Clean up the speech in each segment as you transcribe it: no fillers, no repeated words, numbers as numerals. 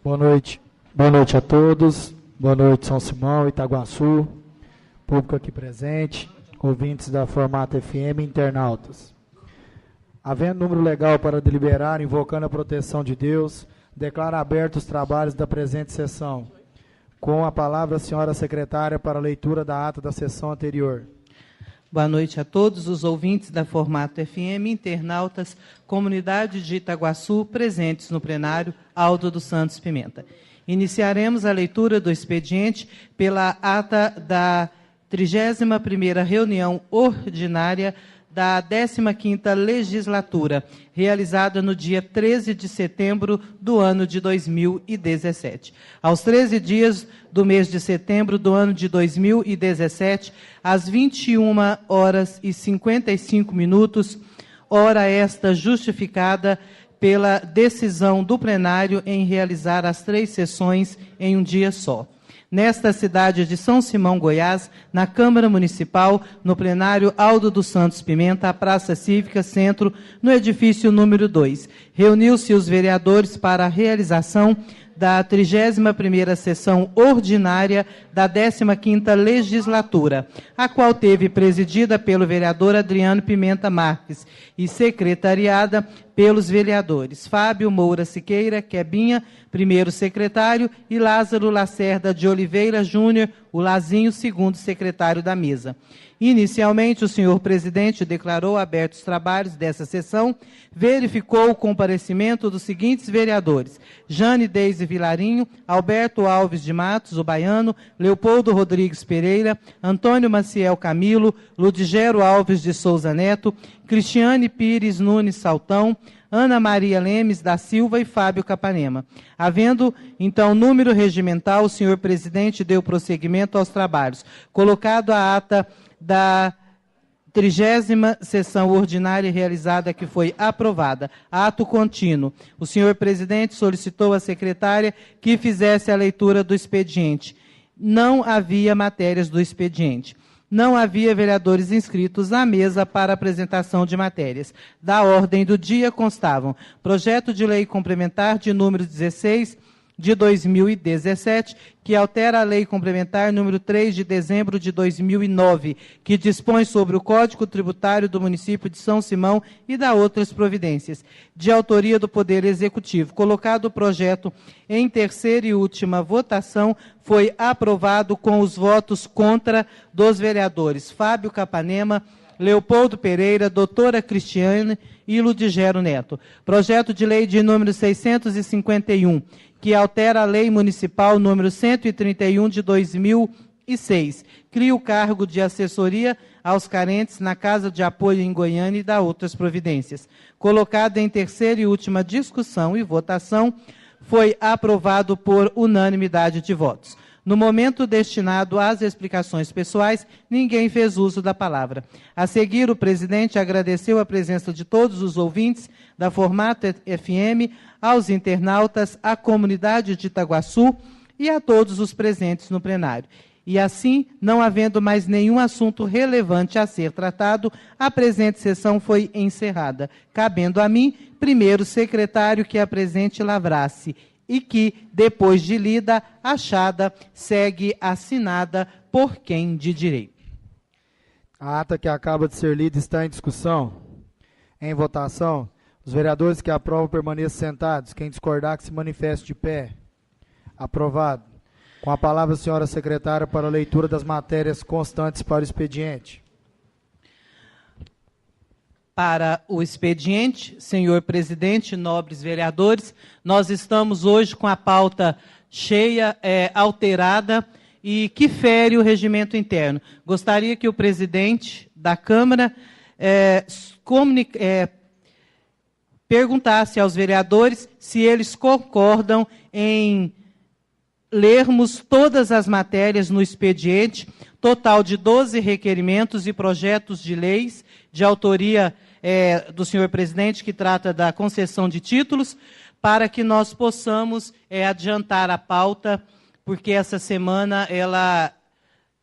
Boa noite a todos. Boa noite, São Simão, Itaguaçu, público aqui presente, ouvintes da Formato FM e internautas. Havendo número legal para deliberar, invocando a proteção de Deus, declaro abertos os trabalhos da presente sessão. Com a palavra, a senhora secretária, para a leitura da ata da sessão anterior. Boa noite a todos os ouvintes da Formato FM, internautas, comunidade de Itaguaçu, presentes no plenário, Aldo dos Santos Pimenta. Iniciaremos a leitura do expediente pela ata da 31ª reunião ordinária da 15ª legislatura, realizada no dia 13 de setembro do ano de 2017. Aos 13 dias do mês de setembro do ano de 2017, às 21h55, hora esta justificada pela decisão do plenário em realizar as 3 sessões em um dia só. Nesta cidade de São Simão, Goiás, na Câmara Municipal, no plenário Aldo dos Santos Pimenta, a Praça Cívica Centro, no edifício número 2. Reuniu-se os vereadores para a realização da 31ª sessão ordinária da 15ª legislatura, a qual teve presidida pelo vereador Adriano Pimenta Marques e secretariada pelos vereadores Fábio Moura Siqueira Quebinha, primeiro secretário, e Lázaro Lacerda de Oliveira Júnior, o Lazinho, segundo secretário da mesa. Inicialmente, o senhor presidente declarou abertos os trabalhos dessa sessão, verificou o comparecimento dos seguintes vereadores: Jane Deise Vilarinho, Alberto Alves de Matos, o Baiano, Leopoldo Rodrigues Pereira, Antônio Maciel Camilo, Ludigero Alves de Souza Neto, Cristiane Pires Nunes Saltão, Ana Maria Lemes da Silva e Fábio Capanema. Havendo, então, número regimental, o senhor presidente deu prosseguimento aos trabalhos. Colocado a ata da 30ª sessão ordinária realizada, que foi aprovada. Ato contínuo. O senhor presidente solicitou à secretária que fizesse a leitura do expediente. Não havia matérias do expediente. Não havia vereadores inscritos à mesa para apresentação de matérias. Da ordem do dia constavam: projeto de lei complementar de número 16 de 2017, que altera a lei complementar número 3 de dezembro de 2009, que dispõe sobre o Código Tributário do município de São Simão e da outras providências, de autoria do Poder Executivo. Colocado o projeto em terceira e última votação, foi aprovado com os votos contra dos vereadores Fábio Capanema, Leopoldo Pereira, doutora Cristiane e Ludigero Neto. Projeto de lei de número 651, que altera a lei municipal número 131 de 2006, cria o cargo de assessoria aos carentes na Casa de Apoio em Goiânia e dá outras providências. Colocado em terceira e última discussão e votação, foi aprovado por unanimidade de votos. No momento destinado às explicações pessoais, ninguém fez uso da palavra. A seguir, o presidente agradeceu a presença de todos os ouvintes da Formato FM, aos internautas, à comunidade de Itaguaçu e a todos os presentes no plenário. E assim, não havendo mais nenhum assunto relevante a ser tratado, a presente sessão foi encerrada, cabendo a mim, primeiro secretário, que a presente lavrasse e que, depois de lida, achada, segue assinada por quem de direito. A ata que acaba de ser lida está em discussão. Em votação, os vereadores que aprovam permaneçam sentados. Quem discordar, que se manifeste de pé. Aprovado. Com a palavra, a senhora secretária, para a leitura das matérias constantes para o expediente. Para o expediente, senhor presidente, nobres vereadores, nós estamos hoje com a pauta cheia, alterada, e que fere o regimento interno. Gostaria que o presidente da Câmara perguntasse aos vereadores se eles concordam em lermos todas as matérias no expediente, total de 12 requerimentos e projetos de leis de autoria do senhor presidente, que trata da concessão de títulos, para que nós possamos adiantar a pauta, porque essa semana ela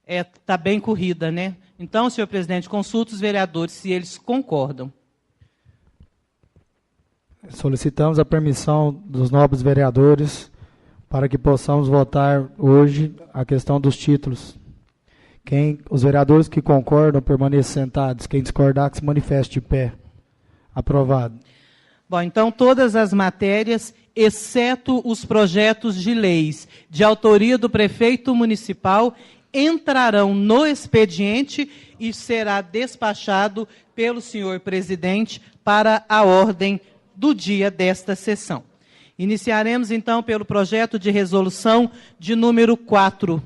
está bem corrida, né? Então, senhor presidente, consulta os vereadores se eles concordam. Solicitamos a permissão dos nobres vereadores para que possamos votar hoje a questão dos títulos. Os vereadores que concordam, permaneçam sentados. Quem discordar, que se manifeste de pé. Aprovado. Bom, então todas as matérias, exceto os projetos de leis de autoria do prefeito municipal, entrarão no expediente e será despachado pelo senhor presidente para a ordem do dia desta sessão. Iniciaremos, então, pelo projeto de resolução de número 4,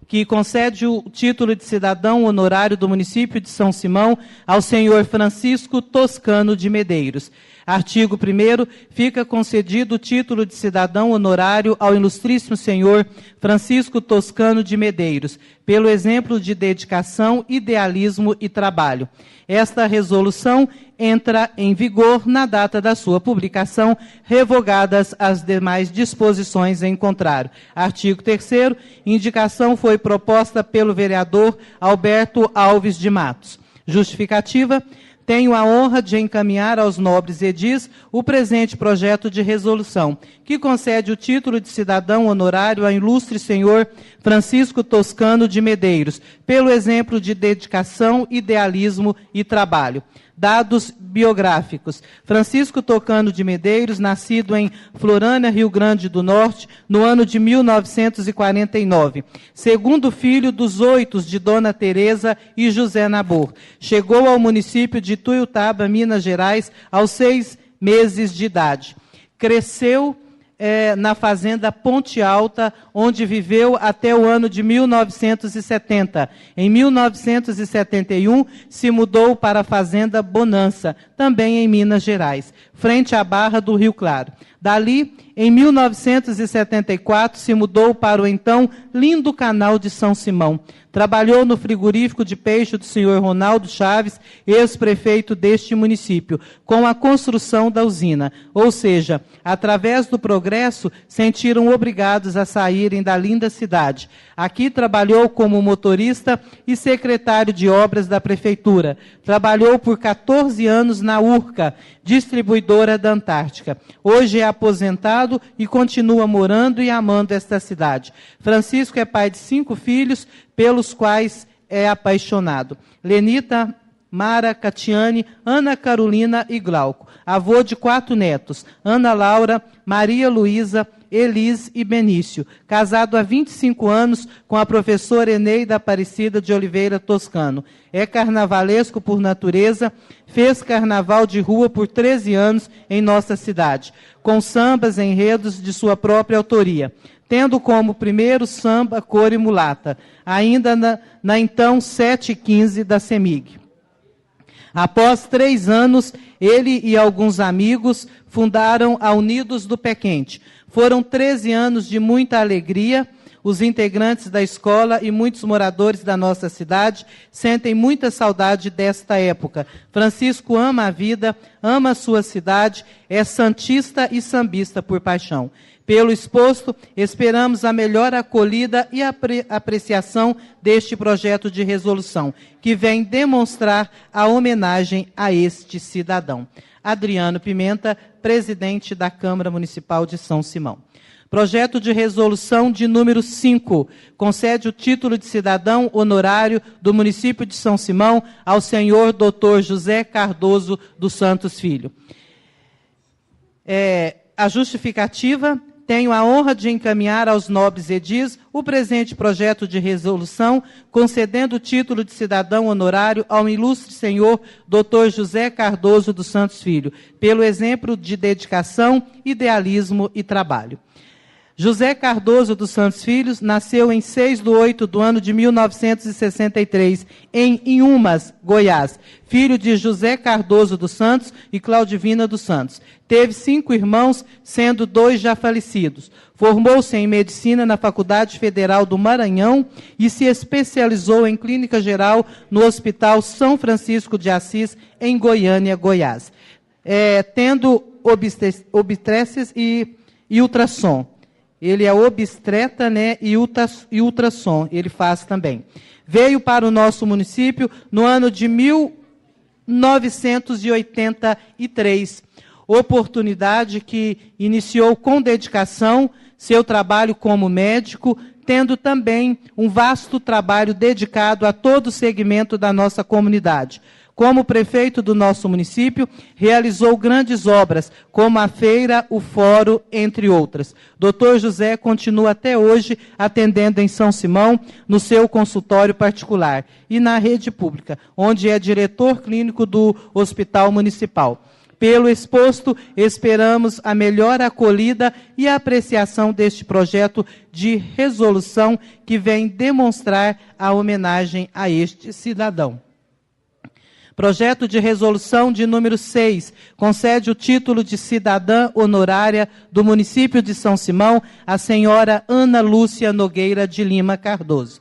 que concede o título de cidadão honorário do município de São Simão ao senhor Francisco Toscano de Medeiros. Artigo 1º, fica concedido o título de cidadão honorário ao ilustríssimo senhor Francisco Toscano de Medeiros, pelo exemplo de dedicação, idealismo e trabalho. Esta resolução entra em vigor na data da sua publicação, revogadas as demais disposições em contrário. Artigo 3º, indicação foi proposta pelo vereador Alberto Alves de Matos. Justificativa. Tenho a honra de encaminhar aos nobres edis o presente projeto de resolução, que concede o título de cidadão honorário ao ilustre senhor Francisco Toscano de Medeiros, pelo exemplo de dedicação, idealismo e trabalho. Dados biográficos. Francisco Toscano de Medeiros, nascido em Florânia, Rio Grande do Norte, no ano de 1949. Segundo filho dos 8 de Dona Teresa e José Nabor. Chegou ao município de Tuiutaba, Minas Gerais, aos 6 meses de idade. Cresceu na fazenda Ponte Alta, onde viveu até o ano de 1970. Em 1971, se mudou para a fazenda Bonança, também em Minas Gerais, frente à Barra do Rio Claro. Dali, em 1974, se mudou para o então lindo Canal de São Simão. Trabalhou no frigorífico de peixe do senhor Ronaldo Chaves, ex-prefeito deste município, com a construção da usina. Ou seja, através do progresso, sentiram obrigados a saírem da linda cidade. Aqui trabalhou como motorista e secretário de obras da prefeitura. Trabalhou por 14 anos na URCA, distribuidora da Antártica. Hoje é aposentado e continua morando e amando esta cidade. Francisco é pai de 5 filhos, pelos quais é apaixonado. Lenita, Mara, Catiane, Ana Carolina e Glauco. Avô de 4 netos, Ana Laura, Maria Luísa, Elis e Benício. Casado há 25 anos com a professora Eneida Aparecida de Oliveira Toscano. É carnavalesco por natureza, fez carnaval de rua por 13 anos em nossa cidade, com sambas, enredos de sua própria autoria, tendo como primeiro samba Cor e Mulata, ainda na então 715 da CEMIG. Após 3 anos, ele e alguns amigos fundaram a Unidos do Pé Quente. Foram 13 anos de muita alegria. Os integrantes da escola e muitos moradores da nossa cidade sentem muita saudade desta época. Francisco ama a vida, ama a sua cidade, é santista e sambista por paixão. Pelo exposto, esperamos a melhor acolhida e apreciação deste projeto de resolução, que vem demonstrar a homenagem a este cidadão. Adriano Pimenta, presidente da Câmara Municipal de São Simão. Projeto de resolução de número 5, concede o título de cidadão honorário do município de São Simão ao senhor Dr. José Cardoso dos Santos Filho. A justificativa: tenho a honra de encaminhar aos nobres edis o presente projeto de resolução, concedendo o título de cidadão honorário ao ilustre senhor Dr. José Cardoso dos Santos Filho, pelo exemplo de dedicação, idealismo e trabalho. José Cardoso dos Santos Filhos nasceu em 6 de 8 do ano de 1963, em Inhumas, Goiás, filho de José Cardoso dos Santos e Claudivina dos Santos. Teve 5 irmãos, sendo 2 já falecidos. Formou-se em medicina na Faculdade Federal do Maranhão e se especializou em clínica geral no Hospital São Francisco de Assis, em Goiânia, Goiás, tendo obstetrícia e ultrassom. Ele é obstetra, né, e ultrassom, ele faz também. Veio para o nosso município no ano de 1983, oportunidade que iniciou com dedicação, seu trabalho como médico, tendo também um vasto trabalho dedicado a todo o segmento da nossa comunidade. Como prefeito do nosso município, realizou grandes obras, como a feira, o fórum, entre outras. Dr. José continua até hoje atendendo em São Simão, no seu consultório particular, e na rede pública, onde é diretor clínico do Hospital Municipal. Pelo exposto, esperamos a melhor acolhida e apreciação deste projeto de resolução que vem demonstrar a homenagem a este cidadão. Projeto de resolução de número 6, concede o título de cidadã honorária do município de São Simão à senhora Ana Lúcia Nogueira de Lima Cardoso.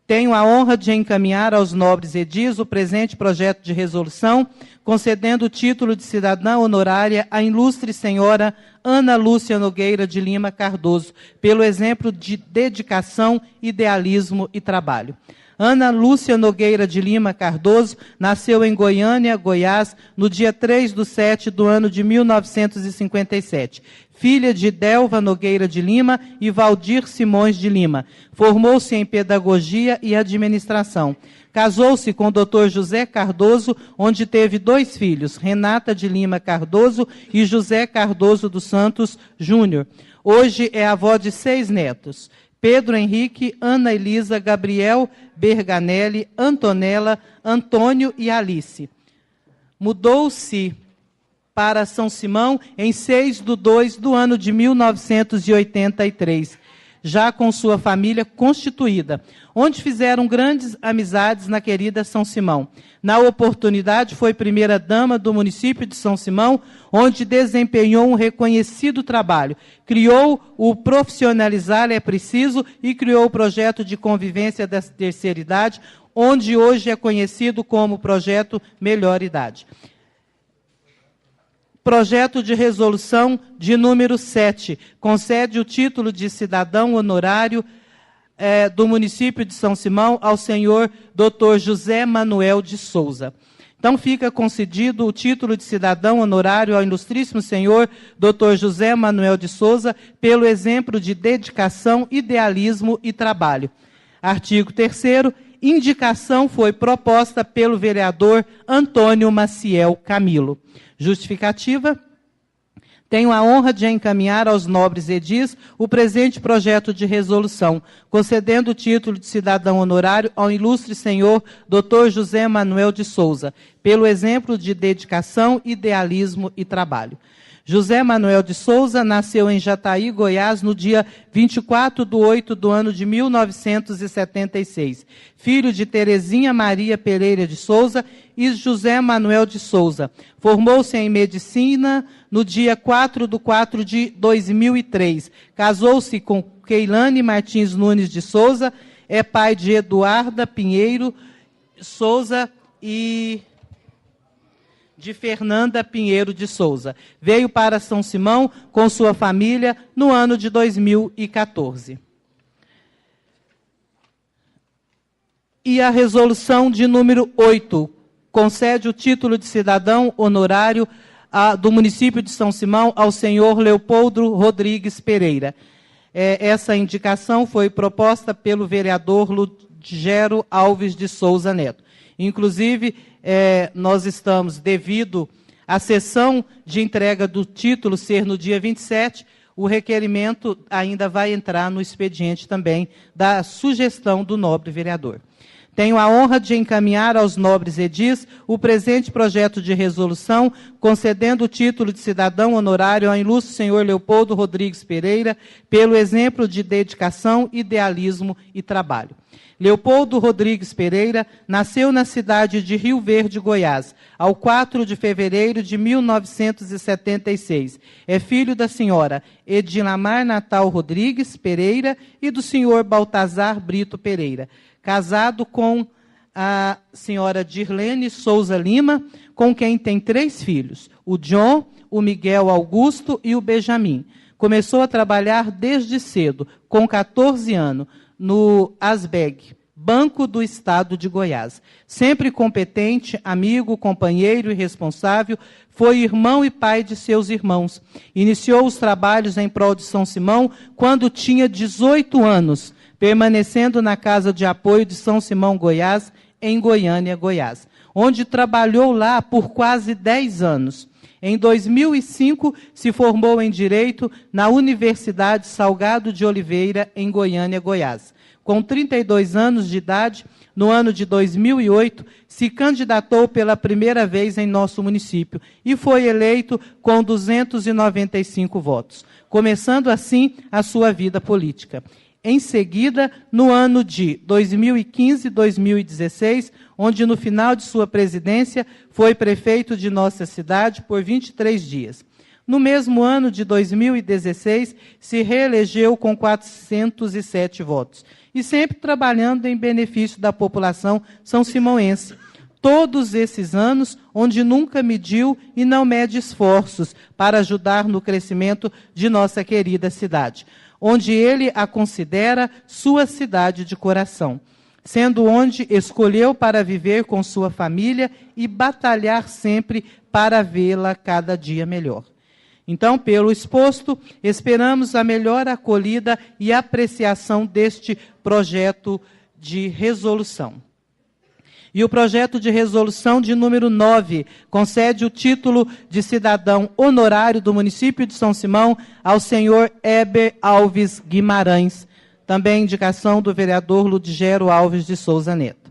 Tenho a honra de encaminhar aos nobres edis o presente projeto de resolução, concedendo o título de cidadã honorária à ilustre senhora Ana Lúcia Nogueira de Lima Cardoso, pelo exemplo de dedicação, idealismo e trabalho. Ana Lúcia Nogueira de Lima Cardoso nasceu em Goiânia, Goiás, no dia 3/7 do ano de 1957. Filha de Delva Nogueira de Lima e Valdir Simões de Lima. Formou-se em pedagogia e administração. Casou-se com o Dr. José Cardoso, onde teve 2 filhos, Renata de Lima Cardoso e José Cardoso dos Santos Júnior. Hoje é avó de 6 netos. Pedro Henrique, Ana Elisa, Gabriel Berganelli, Antonella, Antônio e Alice. Mudou-se para São Simão em 6/2 do ano de 1983, já com sua família constituída, onde fizeram grandes amizades na querida São Simão. Na oportunidade, foi primeira-dama do município de São Simão, onde desempenhou um reconhecido trabalho. Criou o Profissionalizar é Preciso e criou o projeto de convivência da terceira idade, onde hoje é conhecido como Projeto Melhor Idade. Projeto de resolução de número 7, concede o título de cidadão honorário do município de São Simão ao senhor Dr. José Manuel de Souza. Então, fica concedido o título de cidadão honorário ao ilustríssimo senhor Dr. José Manuel de Souza, pelo exemplo de dedicação, idealismo e trabalho. Artigo 3º, indicação foi proposta pelo vereador Antônio Maciel Camilo. Justificativa. Tenho a honra de encaminhar aos nobres edis o presente projeto de resolução, concedendo o título de cidadão honorário ao ilustre senhor Dr. José Manuel de Souza, pelo exemplo de dedicação, idealismo e trabalho. José Manuel de Souza nasceu em Jataí, Goiás, no dia 24/8 do ano de 1976. Filho de Terezinha Maria Pereira de Souza e José Manuel de Souza. Formou-se em medicina no dia 4/4 de 2003. Casou-se com Keilane Martins Nunes de Souza. É pai de Eduarda Pinheiro Souza e de Fernanda Pinheiro de Souza. Veio para São Simão com sua família no ano de 2014. E a resolução de número 8, concede o título de cidadão honorário do município de São Simão ao senhor Leopoldo Rodrigues Pereira. Essa indicação foi proposta pelo vereador Lugero Alves de Souza Neto. Inclusive, nós estamos, devido à sessão de entrega do título ser no dia 27, o requerimento ainda vai entrar no expediente também da sugestão do nobre vereador. Tenho a honra de encaminhar aos nobres edis o presente projeto de resolução, concedendo o título de cidadão honorário ao ilustre senhor Leopoldo Rodrigues Pereira, pelo exemplo de dedicação, idealismo e trabalho. Leopoldo Rodrigues Pereira nasceu na cidade de Rio Verde, Goiás, ao 4 de fevereiro de 1976. É filho da senhora Edilamar Natal Rodrigues Pereira e do senhor Baltazar Brito Pereira. Casado com a senhora Dirlene Souza Lima, com quem tem 3 filhos, o John, o Miguel Augusto e o Benjamin. Começou a trabalhar desde cedo, com 14 anos, no ASBEG, Banco do Estado de Goiás. Sempre competente, amigo, companheiro e responsável, foi irmão e pai de seus irmãos. Iniciou os trabalhos em prol de São Simão quando tinha 18 anos, permanecendo na Casa de Apoio de São Simão, Goiás, em Goiânia, Goiás, onde trabalhou lá por quase 10 anos. Em 2005, se formou em Direito na Universidade Salgado de Oliveira, em Goiânia, Goiás. Com 32 anos de idade, no ano de 2008, se candidatou pela primeira vez em nosso município e foi eleito com 295 votos, começando assim a sua vida política. Em seguida, no ano de 2015 e 2016, onde no final de sua presidência foi prefeito de nossa cidade por 23 dias. No mesmo ano de 2016, se reelegeu com 407 votos, e sempre trabalhando em benefício da população são-simonense. Todos esses anos, onde nunca mediu e não mede esforços para ajudar no crescimento de nossa querida cidade, onde ele a considera sua cidade de coração, sendo onde escolheu para viver com sua família e batalhar sempre para vê-la cada dia melhor. Então, pelo exposto, esperamos a melhor acolhida e apreciação deste projeto de resolução. E o projeto de resolução de número 9 concede o título de cidadão honorário do município de São Simão ao senhor Heber Alves Guimarães, também indicação do vereador Ludigero Alves de Souza Neto.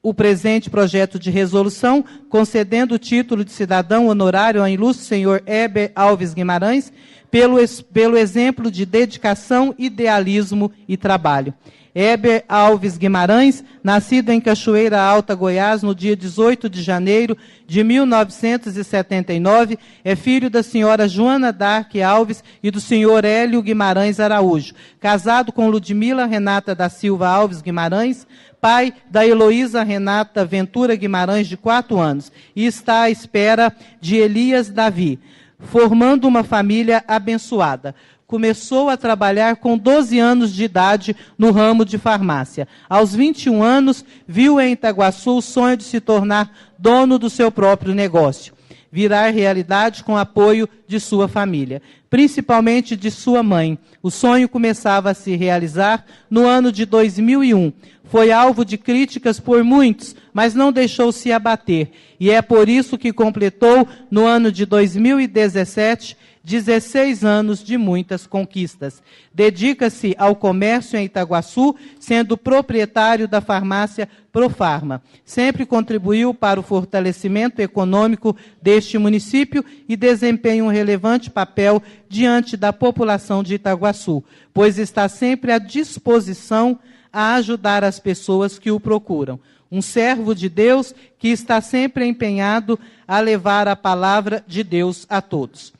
O presente projeto de resolução, concedendo o título de cidadão honorário ao ilustre senhor Heber Alves Guimarães, pelo exemplo de dedicação, idealismo e trabalho. Heber Alves Guimarães, nascido em Cachoeira Alta, Goiás, no dia 18 de janeiro de 1979, é filho da senhora Joana Dark Alves e do senhor Hélio Guimarães Araújo, casado com Ludmila Renata da Silva Alves Guimarães, pai da Heloísa Renata Ventura Guimarães, de 4 anos, e está à espera de Elias Davi, formando uma família abençoada. Começou a trabalhar com 12 anos de idade no ramo de farmácia. Aos 21 anos, viu em Itaguaçu o sonho de se tornar dono do seu próprio negócio, virar realidade com apoio de sua família, principalmente de sua mãe. O sonho começava a se realizar no ano de 2001. Foi alvo de críticas por muitos, mas não deixou-se abater. E é por isso que completou, no ano de 2017, 16 anos de muitas conquistas. Dedica-se ao comércio em Itaguaçu, sendo proprietário da farmácia Profarma. Sempre contribuiu para o fortalecimento econômico deste município e desempenha um relevante papel diante da população de Itaguaçu, pois está sempre à disposição a ajudar as pessoas que o procuram. Um servo de Deus que está sempre empenhado a levar a palavra de Deus a todos.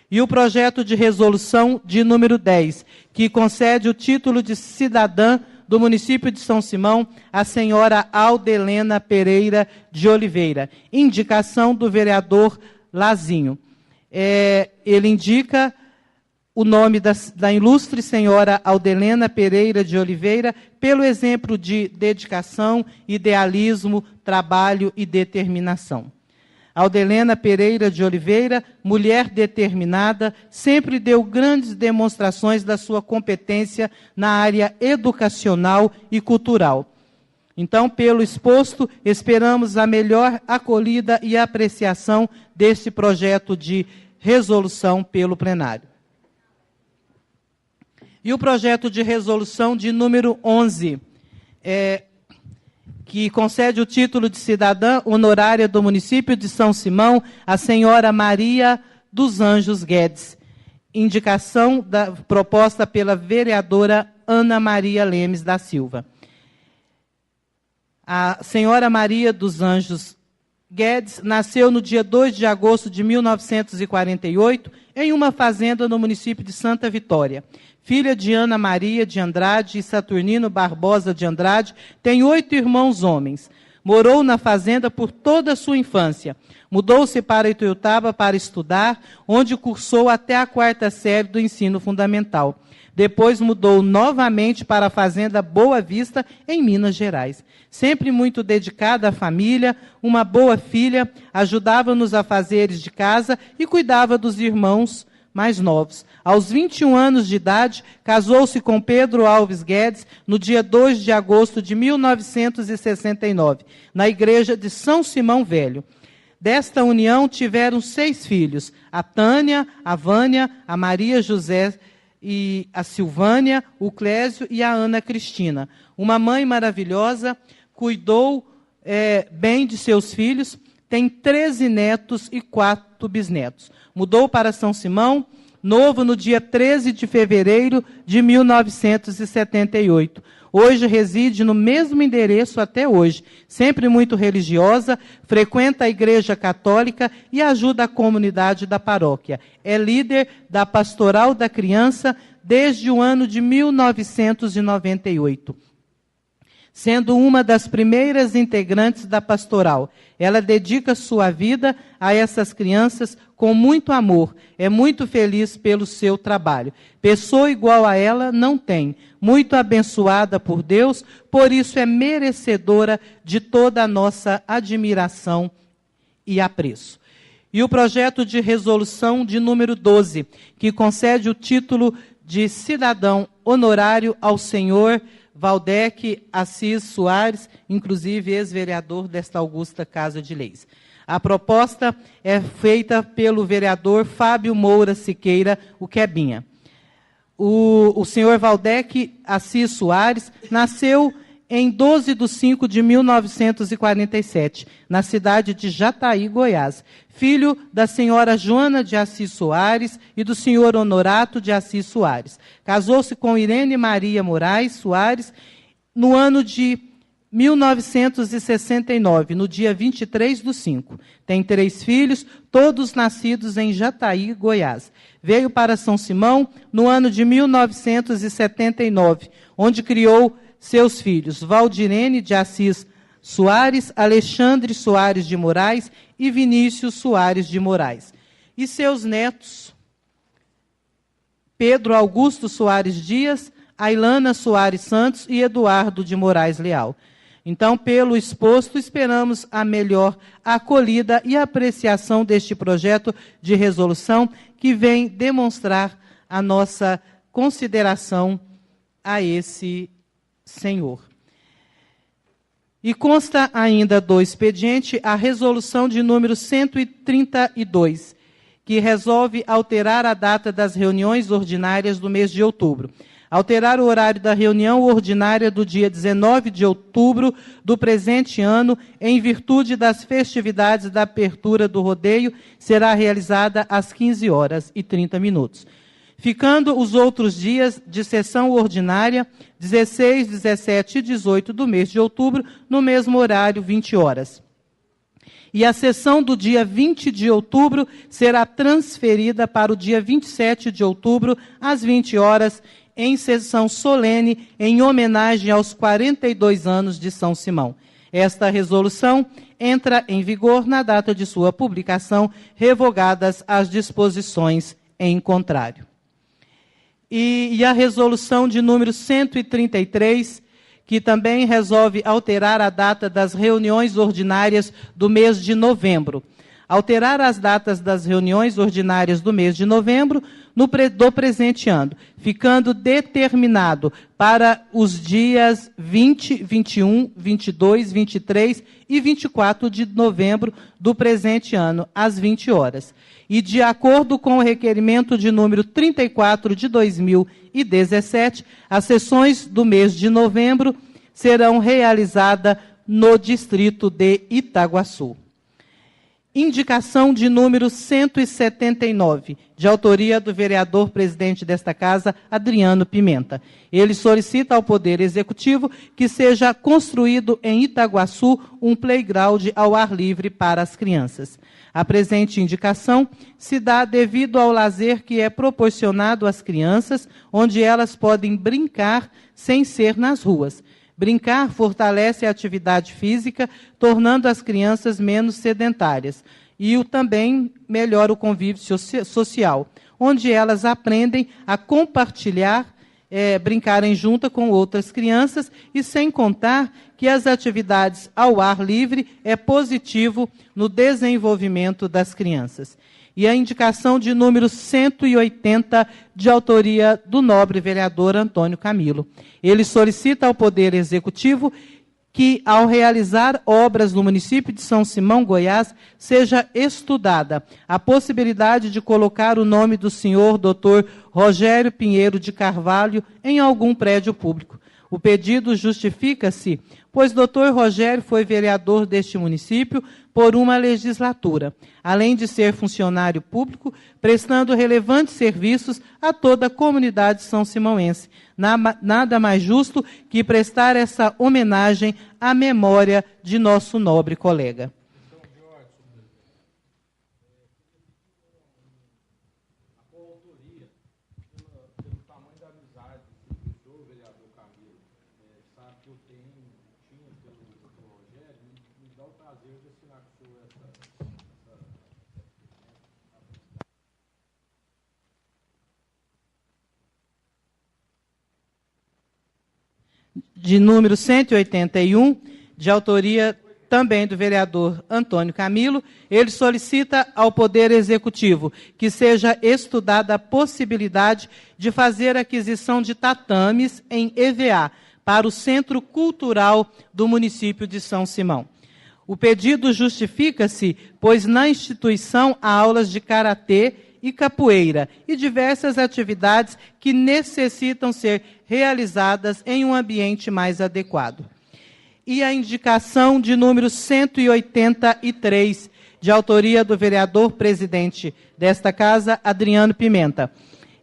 E o projeto de resolução de número 10, que concede o título de cidadã do município de São Simão à senhora Aldelena Pereira de Oliveira, indicação do vereador Lazinho. Ele indica o nome da ilustre senhora Aldelena Pereira de Oliveira pelo exemplo de dedicação, idealismo, trabalho e determinação. Aldelena Pereira de Oliveira, mulher determinada, sempre deu grandes demonstrações da sua competência na área educacional e cultural. Então, pelo exposto, esperamos a melhor acolhida e apreciação deste projeto de resolução pelo plenário. E o projeto de resolução de número 11, que concede o título de cidadã honorária do município de São Simão à senhora Maria dos Anjos Guedes. Indicação proposta pela vereadora Ana Maria Lemes da Silva. A senhora Maria dos Anjos Guedes nasceu no dia 2 de agosto de 1948 em uma fazenda no município de Santa Vitória. Filha de Ana Maria de Andrade e Saturnino Barbosa de Andrade, tem 8 irmãos homens. Morou na fazenda por toda a sua infância. Mudou-se para Ituiutaba para estudar, onde cursou até a 4ª série do ensino fundamental. Depois mudou novamente para a fazenda Boa Vista, em Minas Gerais. Sempre muito dedicada à família, uma boa filha, ajudava nos afazeres de casa e cuidava dos irmãos mais novos. Aos 21 anos de idade, casou-se com Pedro Alves Guedes no dia 2 de agosto de 1969, na igreja de São Simão Velho. Desta união tiveram 6 filhos, a Tânia, a Vânia, a Maria José e a Silvânia, o Clésio e a Ana Cristina. Uma mãe maravilhosa, cuidou bem de seus filhos, tem 13 netos e 4 bisnetos. Mudou para São Simão Novo no dia 13 de fevereiro de 1978. Hoje reside no mesmo endereço até hoje, sempre muito religiosa, frequenta a Igreja Católica e ajuda a comunidade da paróquia. É líder da Pastoral da Criança desde o ano de 1998. Sendo uma das primeiras integrantes da pastoral, ela dedica sua vida a essas crianças com muito amor. É muito feliz pelo seu trabalho. Pessoa igual a ela não tem. Muito abençoada por Deus, por isso é merecedora de toda a nossa admiração e apreço. E o projeto de resolução de número 12, que concede o título de cidadão honorário ao senhor Valdec Assis Soares, inclusive ex-vereador desta augusta Casa de Leis. A proposta é feita pelo vereador Fábio Moura Siqueira, o Quebinha. O senhor Valdec Assis Soares nasceu em 12 de 5 de 1947, na cidade de Jataí, Goiás. Filho da senhora Joana de Assis Soares e do senhor Honorato de Assis Soares. Casou-se com Irene Maria Moraes Soares no ano de 1969, no dia 23 de 5. Tem 3 filhos, todos nascidos em Jataí, Goiás. Veio para São Simão no ano de 1979, onde criou seus filhos, Valdirene de Assis Soares, Alexandre Soares de Moraes e Vinícius Soares de Moraes. E seus netos, Pedro Augusto Soares Dias, Ailana Soares Santos e Eduardo de Moraes Leal. Então, pelo exposto, esperamos a melhor acolhida e apreciação deste projeto de resolução que vem demonstrar a nossa consideração a esse senhor. E consta ainda do expediente a resolução de número 132, que resolve alterar a data das reuniões ordinárias do mês de outubro. Alterar o horário da reunião ordinária do dia 19 de outubro do presente ano, em virtude das festividades da abertura do rodeio, será realizada às 15h30. Ficando os outros dias de sessão ordinária, 16, 17 e 18 do mês de outubro, no mesmo horário, 20 horas. E a sessão do dia 20 de outubro será transferida para o dia 27 de outubro, às 20 horas, em sessão solene, em homenagem aos 42 anos de São Simão. Esta resolução entra em vigor na data de sua publicação, revogadas as disposições em contrário. E a resolução de número 133, que também resolve alterar a data das reuniões ordinárias do mês de novembro. Alterar as datas das reuniões ordinárias do mês de novembro do presente ano, ficando determinado para os dias 20, 21, 22, 23 e 24 de novembro do presente ano, às 20 horas. E, de acordo com o requerimento de número 34 de 2017, as sessões do mês de novembro serão realizadas no distrito de Itaguaçu. Indicação de número 179, de autoria do vereador presidente desta casa, Adriano Pimenta. Ele solicita ao Poder Executivo que seja construído em Itaguaçu um playground ao ar livre para as crianças. A presente indicação se dá devido ao lazer que é proporcionado às crianças, onde elas podem brincar sem ser nas ruas. Brincar fortalece a atividade física, tornando as crianças menos sedentárias. E também melhora o convívio social, onde elas aprendem a compartilhar brincarem junto com outras crianças, e sem contar que as atividades ao ar livre é positivo no desenvolvimento das crianças. E a indicação de número 180, de autoria do nobre vereador Antônio Camilo. Ele solicita ao Poder Executivo que, ao realizar obras no município de São Simão, Goiás, seja estudada a possibilidade de colocar o nome do senhor Dr. Rogério Pinheiro de Carvalho em algum prédio público. O pedido justifica-se, pois Dr. Rogério foi vereador deste município por uma legislatura, além de ser funcionário público, prestando relevantes serviços a toda a comunidade são-simonense. Nada mais justo que prestar essa homenagem à memória de nosso nobre colega. De número 181, de autoria também do vereador Antônio Camilo, ele solicita ao Poder Executivo que seja estudada a possibilidade de fazer aquisição de tatames em EVA para o Centro Cultural do município de São Simão. O pedido justifica-se, pois na instituição há aulas de karatê e capoeira e diversas atividades que necessitam ser realizadas em um ambiente mais adequado. E a indicação de número 183, de autoria do vereador presidente desta casa, Adriano Pimenta.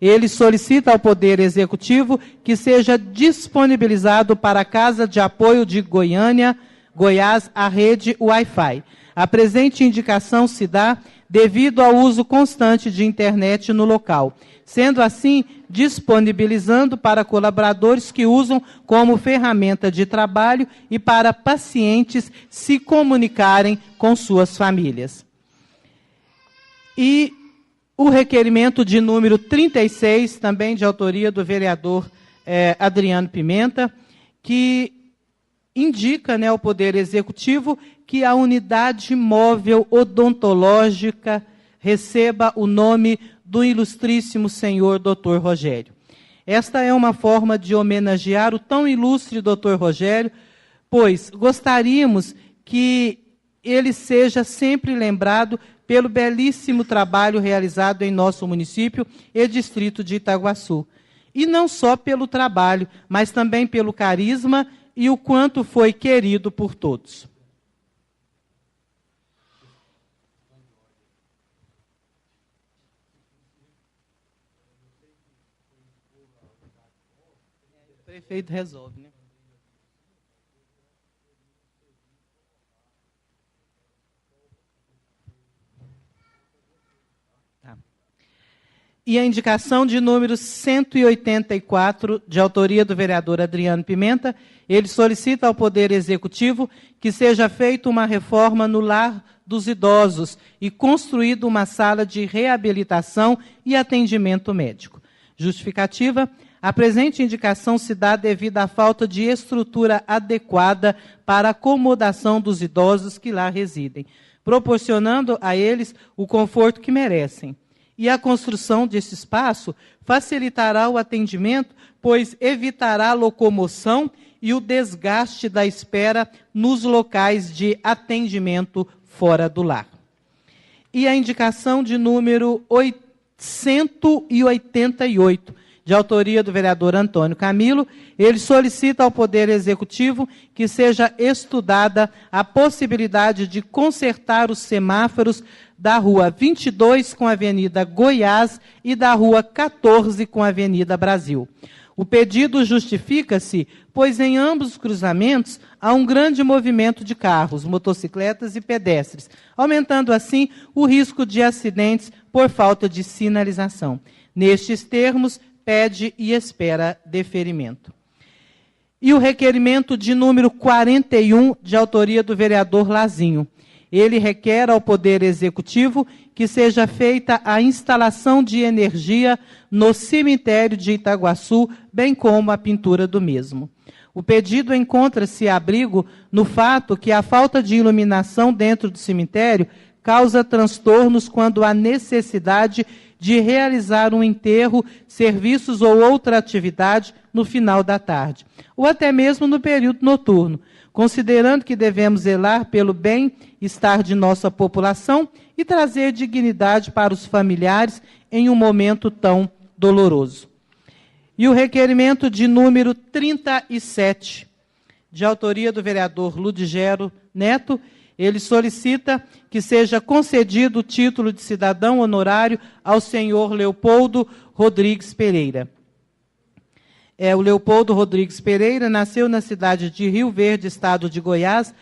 Ele solicita ao Poder Executivo que seja disponibilizado para a Casa de Apoio de Goiânia, Goiás, a rede Wi-Fi. A presente indicação se dá devido ao uso constante de internet no local, sendo assim disponibilizando para colaboradores que usam como ferramenta de trabalho e para pacientes se comunicarem com suas famílias. E o requerimento de número 36, também de autoria do vereador Adriano Pimenta, que indica, ao Poder Executivo que a unidade móvel odontológica receba o nome do ilustríssimo senhor Dr. Rogério. Esta é uma forma de homenagear o tão ilustre Dr. Rogério, pois gostaríamos que ele seja sempre lembrado pelo belíssimo trabalho realizado em nosso município e distrito de Itaguaçu. E não só pelo trabalho, mas também pelo carisma e o quanto foi querido por todos. O prefeito resolve, né? Tá. E a indicação de número 184, de autoria do vereador Adriano Pimenta, ele solicita ao Poder Executivo que seja feita uma reforma no lar dos idosos e construída uma sala de reabilitação e atendimento médico. Justificativa: a presente indicação se dá devido à falta de estrutura adequada para a acomodação dos idosos que lá residem, proporcionando a eles o conforto que merecem. E a construção desse espaço facilitará o atendimento, pois evitará a locomoção e o desgaste da espera nos locais de atendimento fora do lar. E a indicação de número 188, de autoria do vereador Antônio Camilo, ele solicita ao Poder Executivo que seja estudada a possibilidade de consertar os semáforos da Rua 22 com a Avenida Goiás e da Rua 14 com a Avenida Brasil. O pedido justifica-se, pois em ambos os cruzamentos há um grande movimento de carros, motocicletas e pedestres, aumentando assim o risco de acidentes por falta de sinalização. Nestes termos, pede e espera deferimento. E o requerimento de número 41, de autoria do vereador Lazinho. Ele requer ao Poder Executivo que seja feita a instalação de energia no cemitério de Itaguaçu, bem como a pintura do mesmo. O pedido encontra-se abrigo no fato que a falta de iluminação dentro do cemitério causa transtornos quando há necessidade de realizar um enterro, serviços ou outra atividade no final da tarde, ou até mesmo no período noturno, considerando que devemos zelar pelo bem-estar de nossa população e trazer dignidade para os familiares em um momento tão doloroso. E o requerimento de número 37, de autoria do vereador Ludigero Neto, ele solicita que seja concedido o título de cidadão honorário ao senhor Leopoldo Rodrigues Pereira. O Leopoldo Rodrigues Pereira nasceu na cidade de Rio Verde, estado de Goiás,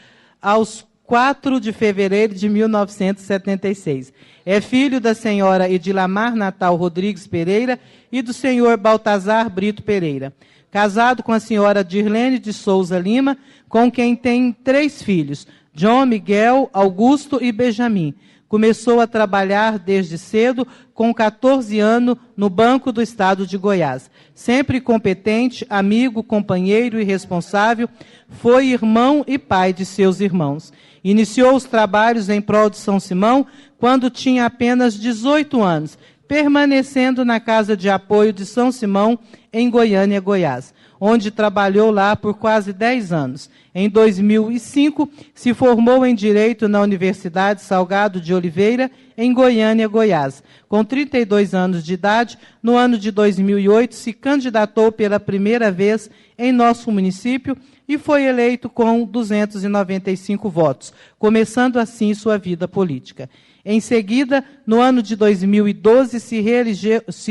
aos 4 de fevereiro de 1976. É filho da senhora Edilamar Natal Rodrigues Pereira e do senhor Baltazar Brito Pereira. Casado com a senhora Dirlene de Souza Lima, com quem tem 3 filhos, John, Miguel, Augusto e Benjamin. Começou a trabalhar desde cedo, com 14 anos, no Banco do Estado de Goiás. Sempre competente, amigo, companheiro e responsável, foi irmão e pai de seus irmãos. Iniciou os trabalhos em prol de São Simão quando tinha apenas 18 anos, permanecendo na Casa de Apoio de São Simão, em Goiânia, Goiás, onde trabalhou lá por quase 10 anos. Em 2005, se formou em Direito na Universidade Salgado de Oliveira, em Goiânia, Goiás. Com 32 anos de idade, no ano de 2008, se candidatou pela primeira vez em nosso município e foi eleito com 295 votos, começando assim sua vida política. Em seguida, no ano de 2012, se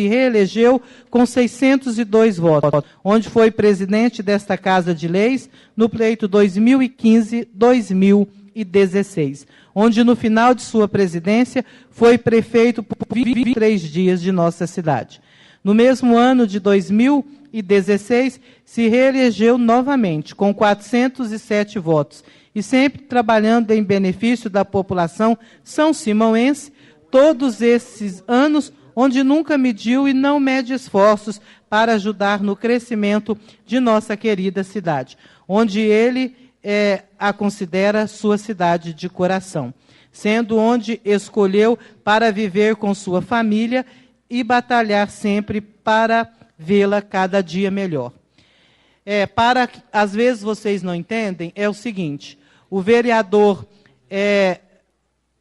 reelegeu com 602 votos, onde foi presidente desta Casa de Leis no pleito 2015-2016, onde no final de sua presidência foi prefeito por 23 dias de nossa cidade. No mesmo ano de 2016, se reelegeu novamente com 407 votos, e sempre trabalhando em benefício da população são simonense, todos esses anos onde nunca mediu e não mede esforços para ajudar no crescimento de nossa querida cidade, onde ele a considera sua cidade de coração, sendo onde escolheu para viver com sua família e batalhar sempre para vê-la cada dia melhor. Às vezes vocês não entendem, é o seguinte: o vereador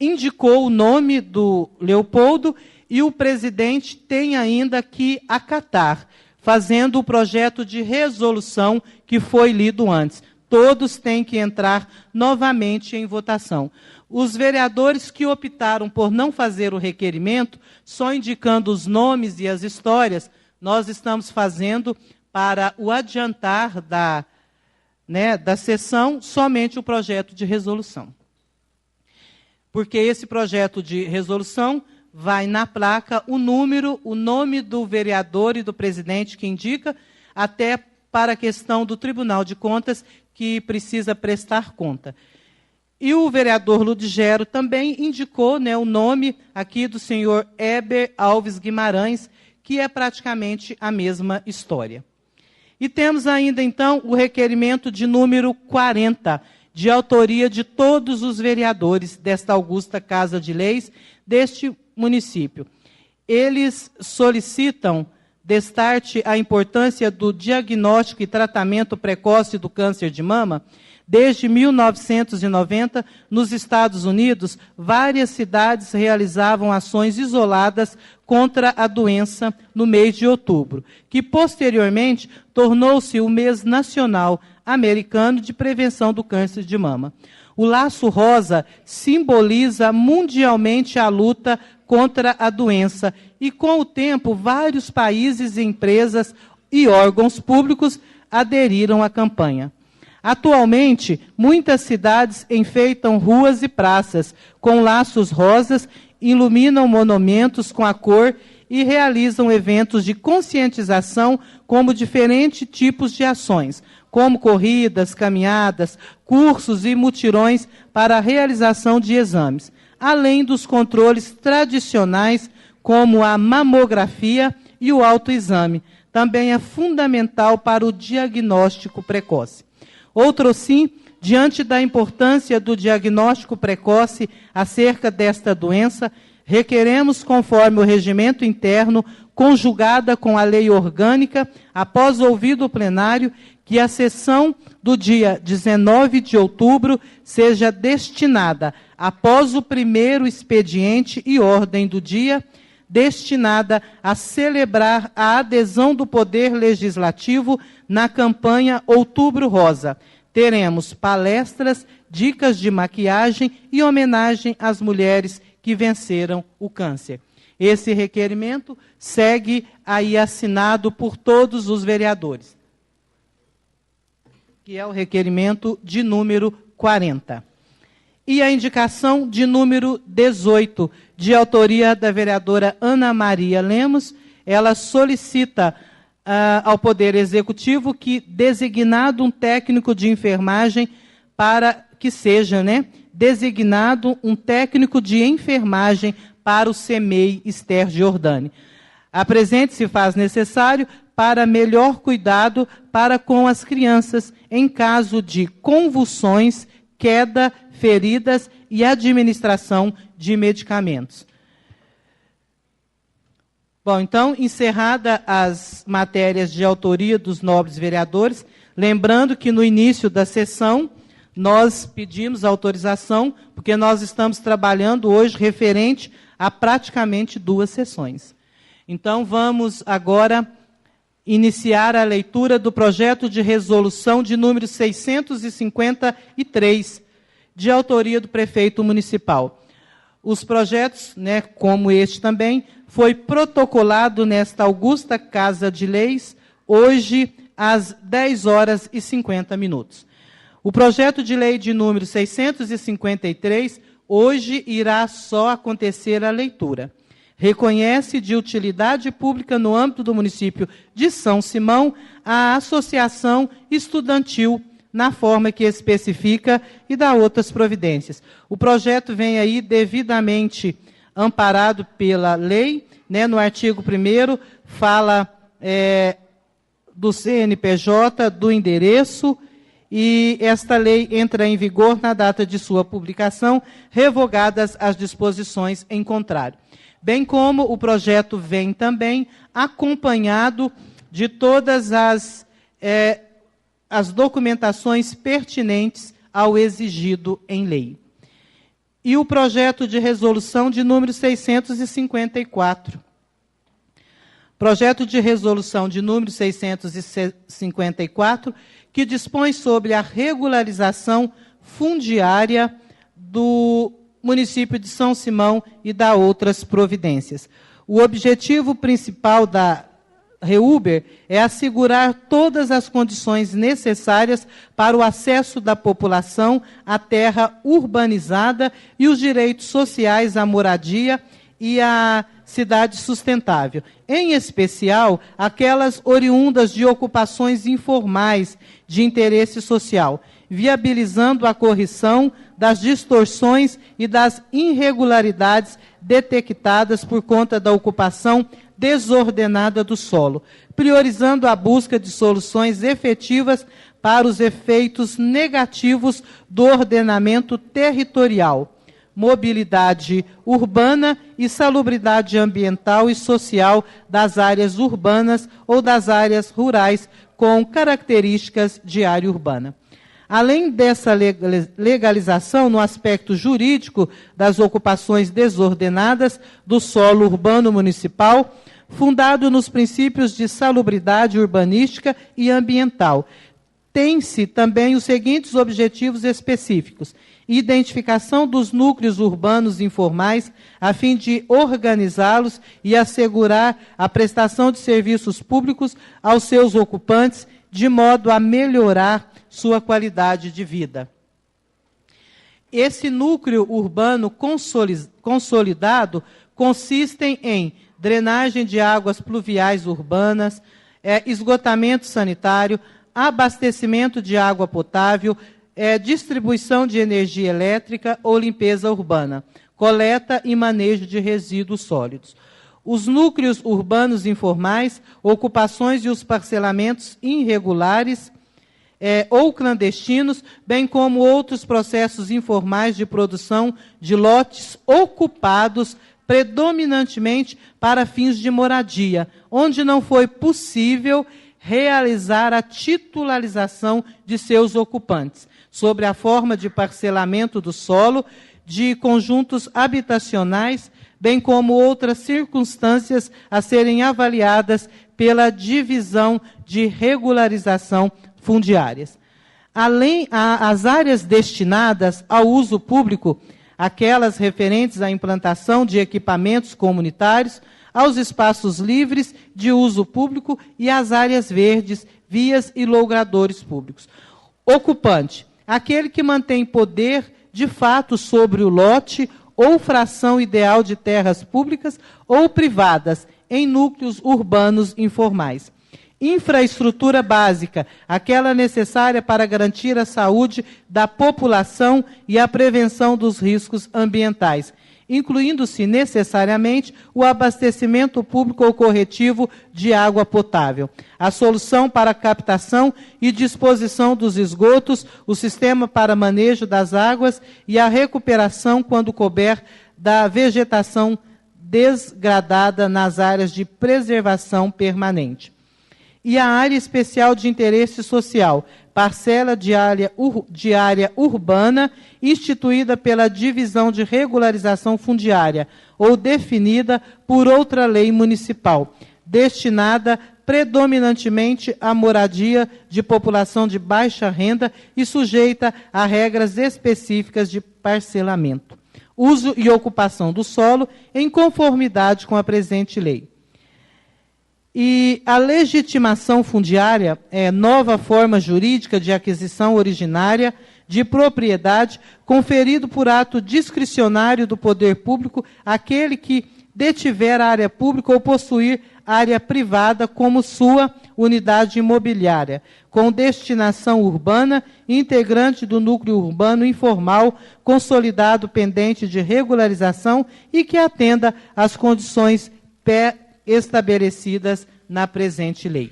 indicou o nome do Leopoldo e o presidente tem ainda que acatar, fazendo o projeto de resolução que foi lido antes. Todos têm que entrar novamente em votação. Os vereadores que optaram por não fazer o requerimento, só indicando os nomes e as histórias, nós estamos fazendo para o adiantar da sessão somente o projeto de resolução. Porque esse projeto de resolução vai na placa o número, o nome do vereador e do presidente que indica, até para a questão do Tribunal de Contas, que precisa prestar conta. E o vereador Ludigero também indicou o nome aqui do senhor Heber Alves Guimarães, que é praticamente a mesma história. E temos ainda, então, o requerimento de número 40, de autoria de todos os vereadores desta augusta Casa de Leis deste município. Eles solicitam, destarte a importância do diagnóstico e tratamento precoce do câncer de mama. Desde 1990, nos Estados Unidos, várias cidades realizavam ações isoladas contra a doença no mês de outubro, que posteriormente tornou-se o mês nacional americano de prevenção do câncer de mama. O laço rosa simboliza mundialmente a luta contra a doença e, com o tempo, vários países, empresas e órgãos públicos aderiram à campanha. Atualmente, muitas cidades enfeitam ruas e praças com laços rosas, iluminam monumentos com a cor e realizam eventos de conscientização como diferentes tipos de ações, como corridas, caminhadas, cursos e mutirões para a realização de exames, além dos controles tradicionais como a mamografia e o autoexame. Também é fundamental para o diagnóstico precoce. Outro sim, diante da importância do diagnóstico precoce acerca desta doença, requeremos, conforme o regimento interno, conjugada com a lei orgânica, após ouvido o plenário, que a sessão do dia 19 de outubro seja destinada, após o primeiro expediente e ordem do dia, destinada a celebrar a adesão do Poder Legislativo na campanha Outubro Rosa. Teremos palestras, dicas de maquiagem e homenagem às mulheres que venceram o câncer. Esse requerimento segue aí assinado por todos os vereadores, que é o requerimento de número 40. E a indicação de número 18, de autoria da vereadora Ana Maria Lemos, ela solicita ao Poder Executivo que designado um técnico de enfermagem para que seja, designado um técnico de enfermagem para o CEMEI Esther Giordani. A presente se faz necessário para melhor cuidado para com as crianças em caso de convulsões, queda, feridas e administração de medicamentos. Bom, então, encerrada as matérias de autoria dos nobres vereadores, lembrando que no início da sessão nós pedimos autorização, porque nós estamos trabalhando hoje referente a praticamente 2 sessões. Então, vamos agora iniciar a leitura do projeto de resolução de número 653, de autoria do prefeito municipal. Os projetos, como este também, foi protocolado nesta augusta Casa de Leis, hoje, às 10h50. O projeto de lei de número 653, hoje irá só acontecer a leitura. Reconhece de utilidade pública no âmbito do município de São Simão a associação estudantil, na forma que especifica, e dá outras providências. O projeto vem aí devidamente amparado pela lei, no artigo 1º, fala do CNPJ, do endereço, e esta lei entra em vigor na data de sua publicação, revogadas as disposições em contrário. Bem como o projeto vem também acompanhado de todas as documentações pertinentes ao exigido em lei. E o projeto de resolução de número 654. Projeto de resolução de número 654, que dispõe sobre a regularização fundiária do município de São Simão e dá outras providências. O objetivo principal da REUBER é assegurar todas as condições necessárias para o acesso da população à terra urbanizada e os direitos sociais à moradia e à cidade sustentável, em especial aquelas oriundas de ocupações informais de interesse social, viabilizando a correção das distorções e das irregularidades detectadas por conta da ocupação desordenada do solo, priorizando a busca de soluções efetivas para os efeitos negativos do ordenamento territorial, mobilidade urbana e salubridade ambiental e social das áreas urbanas ou das áreas rurais com características de área urbana. Além dessa legalização no aspecto jurídico das ocupações desordenadas do solo urbano municipal, fundado nos princípios de salubridade urbanística e ambiental, tem-se também os seguintes objetivos específicos: identificação dos núcleos urbanos informais, a fim de organizá-los e assegurar a prestação de serviços públicos aos seus ocupantes, de modo a melhorar sua qualidade de vida. Esse núcleo urbano consolidado consiste em drenagem de águas pluviais urbanas, esgotamento sanitário, abastecimento de água potável, distribuição de energia elétrica ou limpeza urbana, coleta e manejo de resíduos sólidos. Os núcleos urbanos informais, ocupações e os parcelamentos irregulares ou clandestinos, bem como outros processos informais de produção de lotes ocupados predominantemente para fins de moradia, onde não foi possível realizar a titularização de seus ocupantes, sobre a forma de parcelamento do solo, de conjuntos habitacionais, bem como outras circunstâncias a serem avaliadas pela divisão de regularização fundiárias. Além as áreas destinadas ao uso público, aquelas referentes à implantação de equipamentos comunitários, aos espaços livres de uso público e às áreas verdes, vias e logradouros públicos. Ocupante, aquele que mantém poder de fato sobre o lote ou fração ideal de terras públicas ou privadas em núcleos urbanos informais. Infraestrutura básica, aquela necessária para garantir a saúde da população e a prevenção dos riscos ambientais, incluindo-se necessariamente o abastecimento público ou corretivo de água potável, a solução para a captação e disposição dos esgotos, o sistema para manejo das águas e a recuperação, quando couber, da vegetação desgradada nas áreas de preservação permanente. E a área especial de interesse social, parcela de área urbana, instituída pela divisão de regularização fundiária ou definida por outra lei municipal, destinada predominantemente à moradia de população de baixa renda e sujeita a regras específicas de parcelamento, uso e ocupação do solo em conformidade com a presente lei. E a legitimação fundiária é nova forma jurídica de aquisição originária de propriedade conferido por ato discricionário do poder público àquele que detiver a área pública ou possuir área privada como sua unidade imobiliária, com destinação urbana, integrante do núcleo urbano informal, consolidado pendente de regularização e que atenda às condições estabelecidas na presente lei.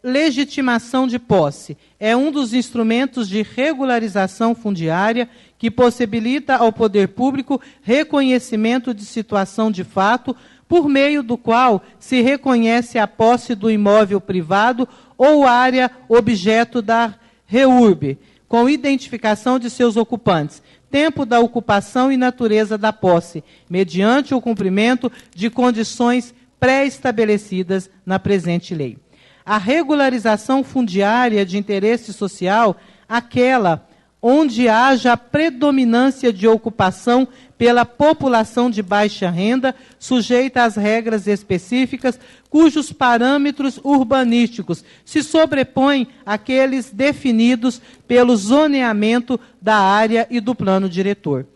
Legitimação de posse é um dos instrumentos de regularização fundiária que possibilita ao poder público reconhecimento de situação de fato, por meio do qual se reconhece a posse do imóvel privado ou área objeto da REURB, com identificação de seus ocupantes, tempo da ocupação e natureza da posse, mediante o cumprimento de condições pré-estabelecidas na presente lei. A regularização fundiária de interesse social, aquela onde haja predominância de ocupação pela população de baixa renda, sujeita às regras específicas, cujos parâmetros urbanísticos se sobrepõem àqueles definidos pelo zoneamento da área e do plano diretor.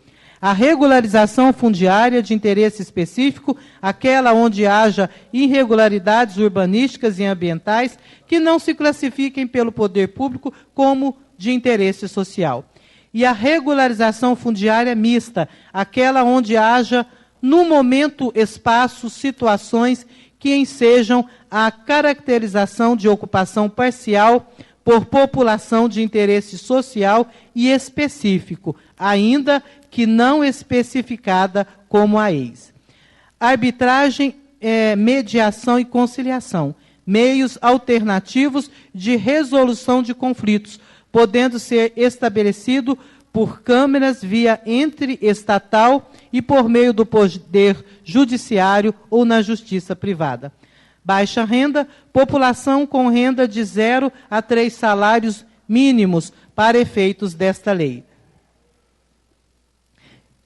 A regularização fundiária de interesse específico, aquela onde haja irregularidades urbanísticas e ambientais que não se classifiquem pelo poder público como de interesse social. E a regularização fundiária mista, aquela onde haja, no momento, espaço, situações que ensejam a caracterização de ocupação parcial por população de interesse social e específico, ainda que não especificada como a ex. Arbitragem, mediação e conciliação, meios alternativos de resolução de conflitos, podendo ser estabelecido por câmaras via entre-estatal e por meio do poder judiciário ou na justiça privada. Baixa renda, população com renda de 0 a 3 salários mínimos para efeitos desta lei.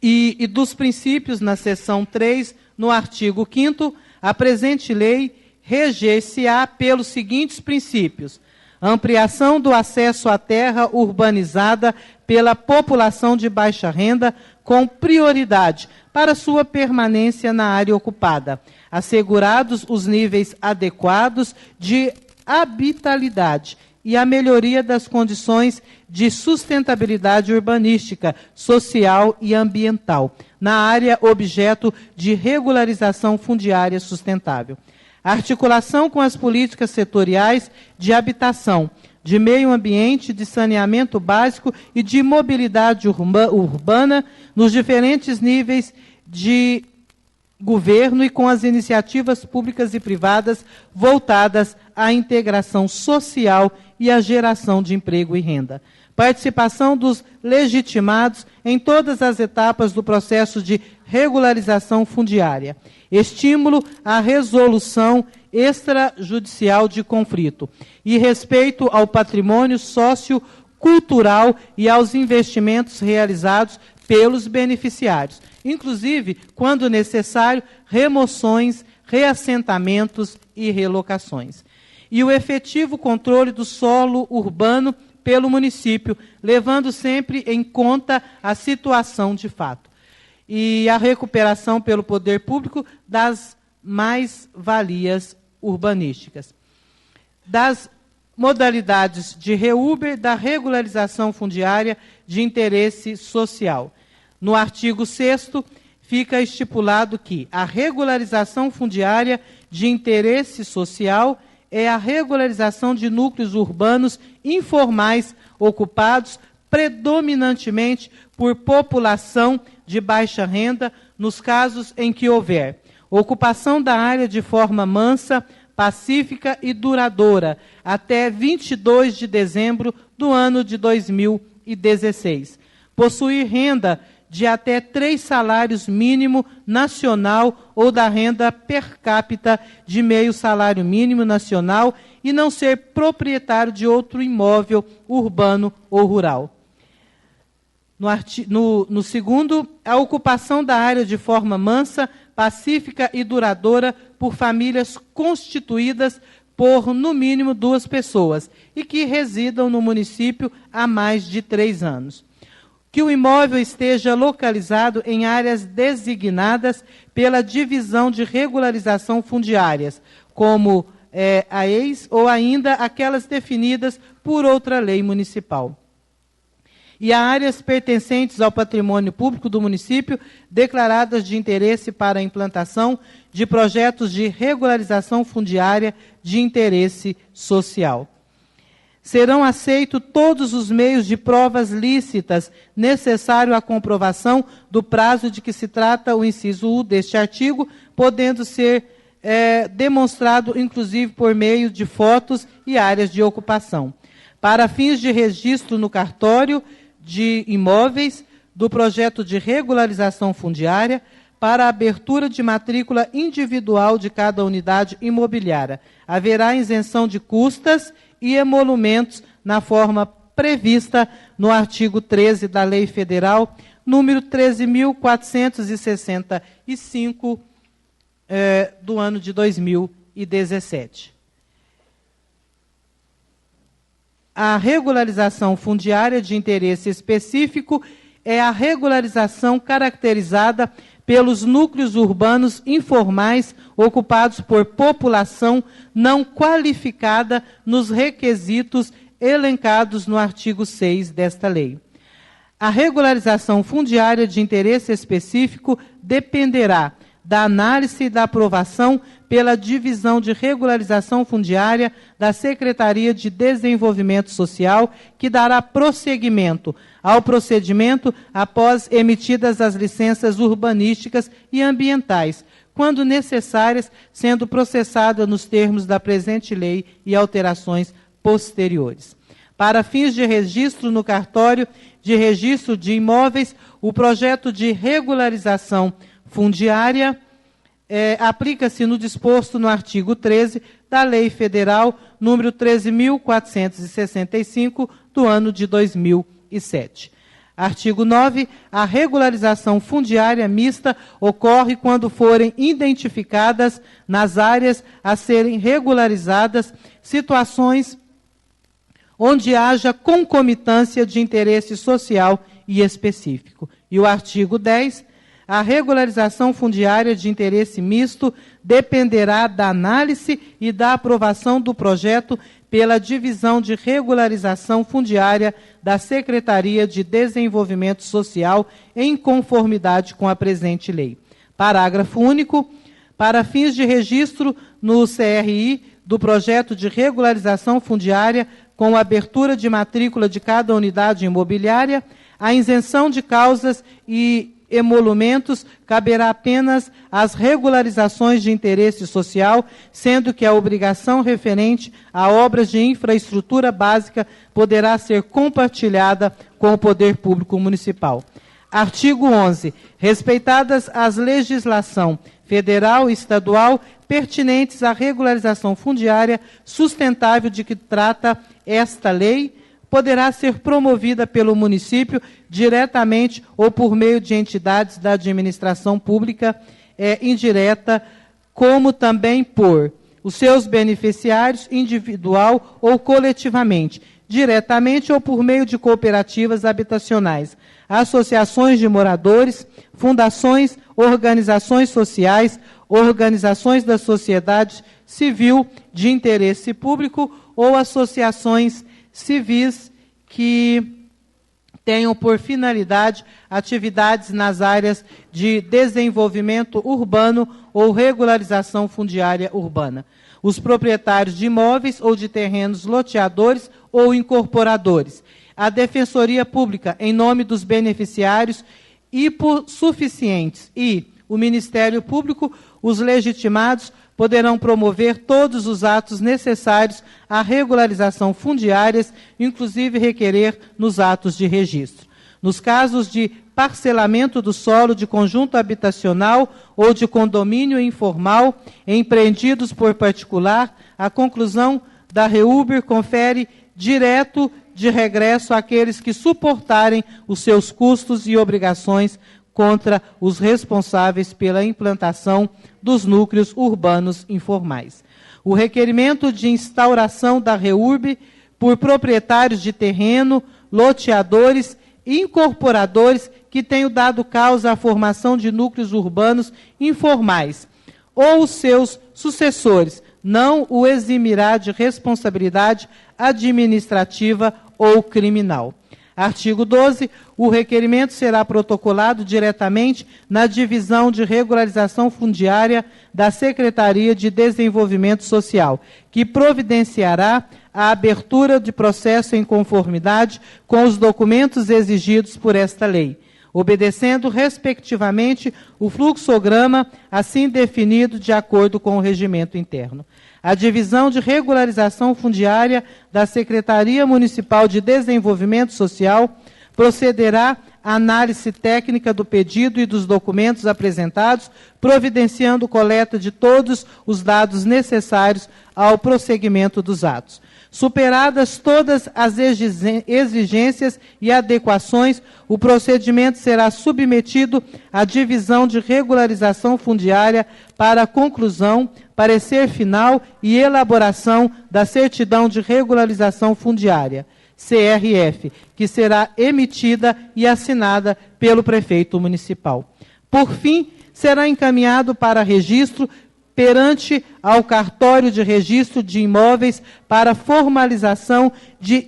E dos princípios, na seção 3, no artigo 5º, a presente lei reger-se-á pelos seguintes princípios. Ampliação do acesso à terra urbanizada pela população de baixa renda, com prioridade para sua permanência na área ocupada, assegurados os níveis adequados de habitabilidade e a melhoria das condições de sustentabilidade urbanística, social e ambiental, na área objeto de regularização fundiária sustentável. Articulação com as políticas setoriais de habitação, de meio ambiente, de saneamento básico e de mobilidade urbana nos diferentes níveis de governo e com as iniciativas públicas e privadas voltadas à integração social e à geração de emprego e renda. Participação dos legitimados em todas as etapas do processo de regularização fundiária. Estímulo à resolução extrajudicial de conflito e respeito ao patrimônio sociocultural e aos investimentos realizados pelos beneficiários, inclusive, quando necessário, remoções, reassentamentos e relocações. E o efetivo controle do solo urbano pelo município, levando sempre em conta a situação de fato. E a recuperação pelo poder público das mais-valias urbanísticas. Das modalidades de REUBER, da regularização fundiária de interesse social. No artigo 6º, fica estipulado que a regularização fundiária de interesse social é a regularização de núcleos urbanos informais ocupados predominantemente por população de baixa renda, nos casos em que houver ocupação da área de forma mansa, pacífica e duradoura, até 22 de dezembro do ano de 2016. Possuir renda de até 3 salários mínimo nacional ou da renda per capita de meio salário mínimo nacional e não ser proprietário de outro imóvel urbano ou rural. No segundo, a ocupação da área de forma mansa, pacífica e duradoura por famílias constituídas por, no mínimo, 2 pessoas e que residam no município há mais de 3 anos. Que o imóvel esteja localizado em áreas designadas pela divisão de regularização fundiárias, como a ex ou ainda aquelas definidas por outra lei municipal. E a áreas pertencentes ao patrimônio público do município declaradas de interesse para a implantação de projetos de regularização fundiária de interesse social. Serão aceitos todos os meios de provas lícitas necessário à comprovação do prazo de que se trata o inciso U deste artigo, podendo ser demonstrado, inclusive, por meio de fotos e áreas de ocupação. Para fins de registro no cartório de imóveis do projeto de regularização fundiária, para a abertura de matrícula individual de cada unidade imobiliária. Haverá isenção de custas e emolumentos na forma prevista no artigo 13 da Lei Federal, número 13.465, do ano de 2017. A regularização fundiária de interesse específico é a regularização caracterizada pelos núcleos urbanos informais ocupados por população não qualificada nos requisitos elencados no artigo 6 desta lei. A regularização fundiária de interesse específico dependerá da análise e da aprovação pela Divisão de Regularização Fundiária da Secretaria de Desenvolvimento Social, que dará prosseguimento ao procedimento após emitidas as licenças urbanísticas e ambientais, quando necessárias, sendo processada nos termos da presente lei e alterações posteriores. Para fins de registro no cartório de registro de imóveis, o projeto de regularização fundiária aplica-se no disposto no artigo 13 da Lei Federal número 13.465 do ano de 2007. Artigo 9. A regularização fundiária mista ocorre quando forem identificadas nas áreas a serem regularizadas situações onde haja concomitância de interesse social e específico. E o artigo 10, a regularização fundiária de interesse misto dependerá da análise e da aprovação do projeto pela Divisão de Regularização Fundiária da Secretaria de Desenvolvimento Social, em conformidade com a presente lei. Parágrafo único. Para fins de registro no CRI do projeto de regularização fundiária, com abertura de matrícula de cada unidade imobiliária, a isenção de causas e emolumentos caberá apenas às regularizações de interesse social, sendo que a obrigação referente a obras de infraestrutura básica poderá ser compartilhada com o poder público municipal. Artigo 11. Respeitadas as legislação federal e estadual pertinentes à regularização fundiária sustentável de que trata esta lei, poderá ser promovida pelo município diretamente ou por meio de entidades da administração pública indireta, como também por os seus beneficiários, individual ou coletivamente, diretamente ou por meio de cooperativas habitacionais, associações de moradores, fundações, organizações sociais, organizações da sociedade civil de interesse público ou associações civis que tenham por finalidade atividades nas áreas de desenvolvimento urbano ou regularização fundiária urbana. Os proprietários de imóveis ou de terrenos loteadores ou incorporadores. A Defensoria Pública, em nome dos beneficiários hipossuficientes, e o Ministério Público, os legitimados, poderão promover todos os atos necessários à regularização fundiárias, inclusive requerer nos atos de registro. Nos casos de parcelamento do solo de conjunto habitacional ou de condomínio informal empreendidos por particular, a conclusão da REURB confere direito de regresso àqueles que suportarem os seus custos e obrigações contra os responsáveis pela implantação dos núcleos urbanos informais. O requerimento de instauração da REURB por proprietários de terreno, loteadores e incorporadores que tenham dado causa à formação de núcleos urbanos informais, ou os seus sucessores, não o eximirá de responsabilidade administrativa ou criminal. Artigo 12. O requerimento será protocolado diretamente na Divisão de Regularização Fundiária da Secretaria de Desenvolvimento Social, que providenciará a abertura de processo em conformidade com os documentos exigidos por esta lei, obedecendo, respectivamente, o fluxograma assim definido de acordo com o regimento interno. A Divisão de Regularização Fundiária da Secretaria Municipal de Desenvolvimento Social procederá à análise técnica do pedido e dos documentos apresentados, providenciando coleta de todos os dados necessários ao prosseguimento dos atos. Superadas todas as exigências e adequações, o procedimento será submetido à Divisão de Regularização Fundiária para a conclusão, parecer final e elaboração da Certidão de Regularização Fundiária, CRF, que será emitida e assinada pelo prefeito municipal. Por fim, será encaminhado para registro perante ao cartório de registro de imóveis para formalização de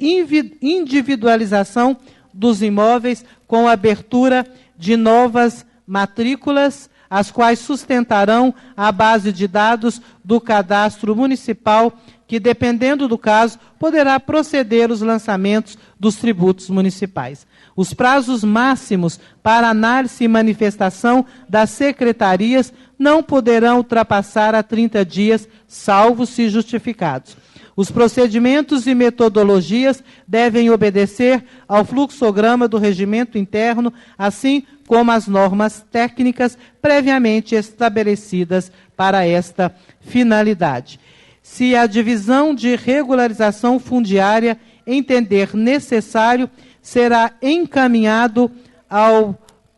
individualização dos imóveis com abertura de novas matrículas, as quais sustentarão a base de dados do cadastro municipal, que, dependendo do caso, poderá proceder os lançamentos dos tributos municipais. Os prazos máximos para análise e manifestação das secretarias não poderão ultrapassar a 30 dias, salvo se justificados. Os procedimentos e metodologias devem obedecer ao fluxograma do regimento interno, assim como as normas técnicas previamente estabelecidas para esta finalidade. Se a Divisão de Regularização Fundiária entender necessário, será encaminhado ao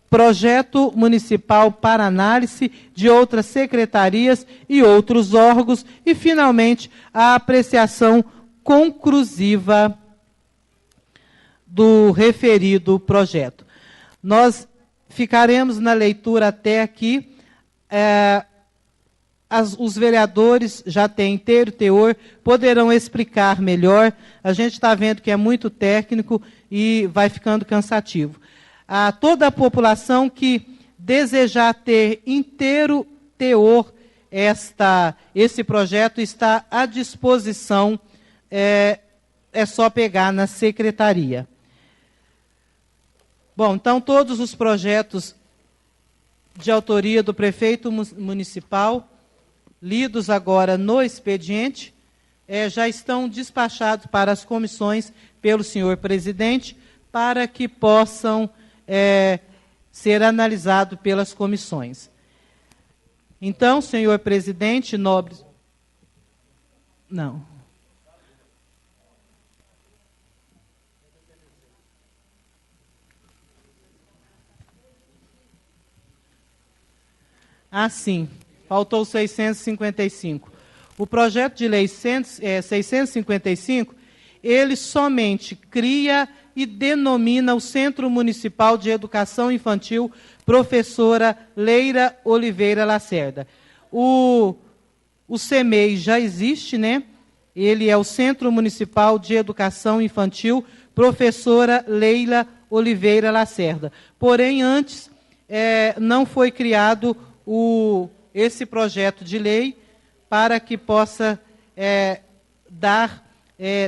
projeto municipal para análise de outras secretarias e outros órgãos e, finalmente, a apreciação conclusiva do referido projeto. Nós ficaremos na leitura até aqui. Os vereadores já têm inteiro teor, poderão explicar melhor. A gente está vendo que é muito técnico e vai ficando cansativo. A toda a população que desejar ter inteiro teor esse projeto está à disposição, é só pegar na secretaria. Bom, então todos os projetos de autoria do prefeito municipal, lidos agora no expediente, já estão despachados para as comissões pelo senhor presidente, para que possam ser analisados pelas comissões. Então, senhor presidente, nobres... Não. Ah, sim. Faltou 655. O projeto de lei 655, ele somente cria e denomina o Centro Municipal de Educação Infantil Professora Leila Oliveira Lacerda. O CEMEI já existe, né? Ele é o Centro Municipal de Educação Infantil Professora Leila Oliveira Lacerda. Porém, antes, não foi criado esse projeto de lei para que possa dar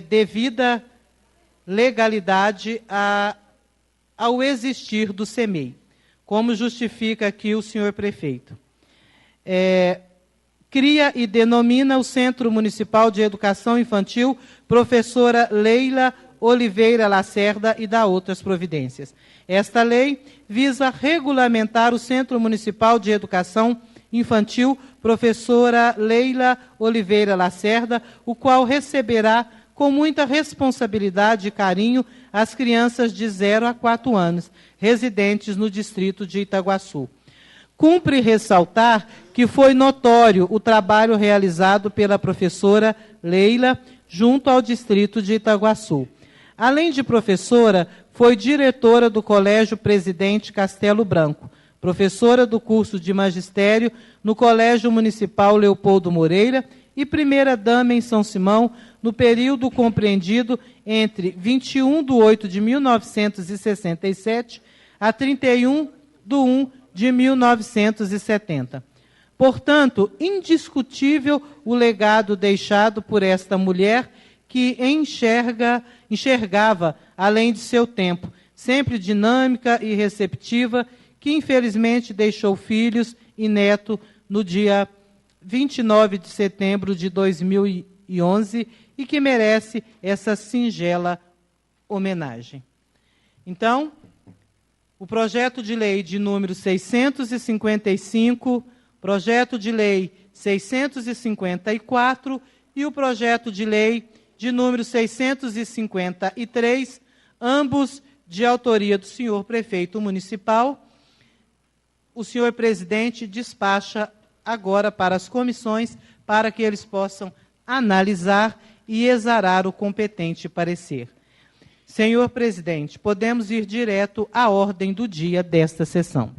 devida legalidade ao existir do CEMEI, como justifica aqui o senhor prefeito. Cria e denomina o Centro Municipal de Educação Infantil Professora Leila Oliveira Lacerda e dá outras providências. Esta lei visa regulamentar o Centro Municipal de Educação Infantil Professora Leila Oliveira Lacerda, o qual receberá com muita responsabilidade e carinho as crianças de 0 a 4 anos, residentes no distrito de Itaguaçu. Cumpre ressaltar que foi notório o trabalho realizado pela professora Leila junto ao distrito de Itaguaçu. Além de professora, foi diretora do Colégio Presidente Castelo Branco, professora do curso de magistério no Colégio Municipal Leopoldo Moreira e primeira-dama em São Simão, no período compreendido entre 21 de 8 de 1967 a 31 de 1 de 1970. Portanto, indiscutível o legado deixado por esta mulher que enxergava além de seu tempo, sempre dinâmica e receptiva, que infelizmente deixou filhos e neto no dia 29 de setembro de 2011 e que merece essa singela homenagem. Então, o projeto de lei de número 655, projeto de lei 654 e o projeto de lei de número 653, ambos de autoria do senhor prefeito municipal. O senhor presidente despacha agora para as comissões para que eles possam analisar e exarar o competente parecer. Senhor presidente, podemos ir direto à ordem do dia desta sessão.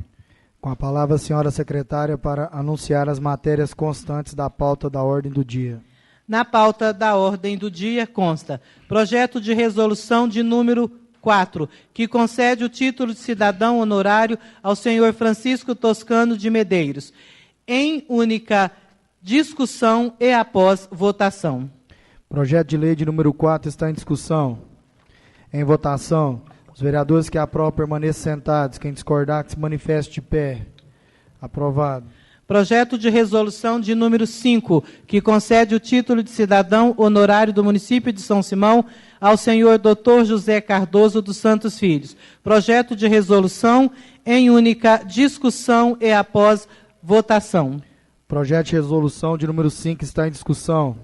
Com a palavra a senhora secretária para anunciar as matérias constantes da pauta da ordem do dia. Na pauta da ordem do dia consta projeto de resolução de número 4, que concede o título de cidadão honorário ao senhor Francisco Toscano de Medeiros, em única discussão e após votação. Projeto de lei de número 4 está em discussão. Em votação, os vereadores que aprovam permaneçam sentados. Quem discordar, que se manifeste de pé. Aprovado. Projeto de resolução de número 5, que concede o título de cidadão honorário do município de São Simão ao senhor Dr. José Cardoso dos Santos Filhos. Projeto de resolução em única discussão e após votação. Projeto de resolução de número 5 está em discussão.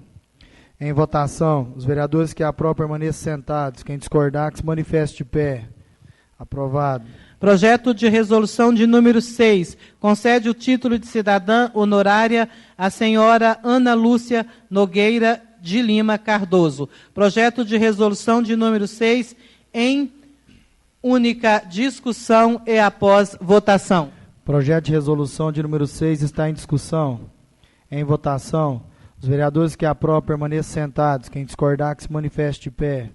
Em votação, os vereadores que aprovam permaneçam sentados. Quem discordar, que se manifeste de pé. Aprovado. Projeto de resolução de número 6, concede o título de cidadã honorária à senhora Ana Lúcia Nogueira de Lima Cardoso. Projeto de resolução de número 6 em única discussão e após votação. Projeto de resolução de número 6 está em discussão. Em votação. Os vereadores que aprovam permaneçam sentados. Quem discordar que se manifeste de pé.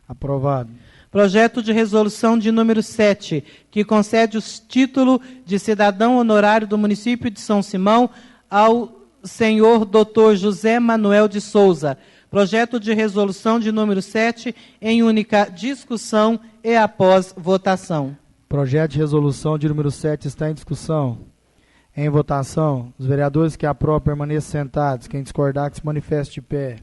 Aprovado. Projeto de resolução de número 7, que concede o título de cidadão honorário do município de São Simão ao senhor Dr. José Manuel de Souza. Projeto de resolução de número 7, em única discussão e após votação. Projeto de resolução de número 7 está em discussão. Em votação. Os vereadores que aprovam permaneçam sentados. Quem discordar que se manifeste de pé.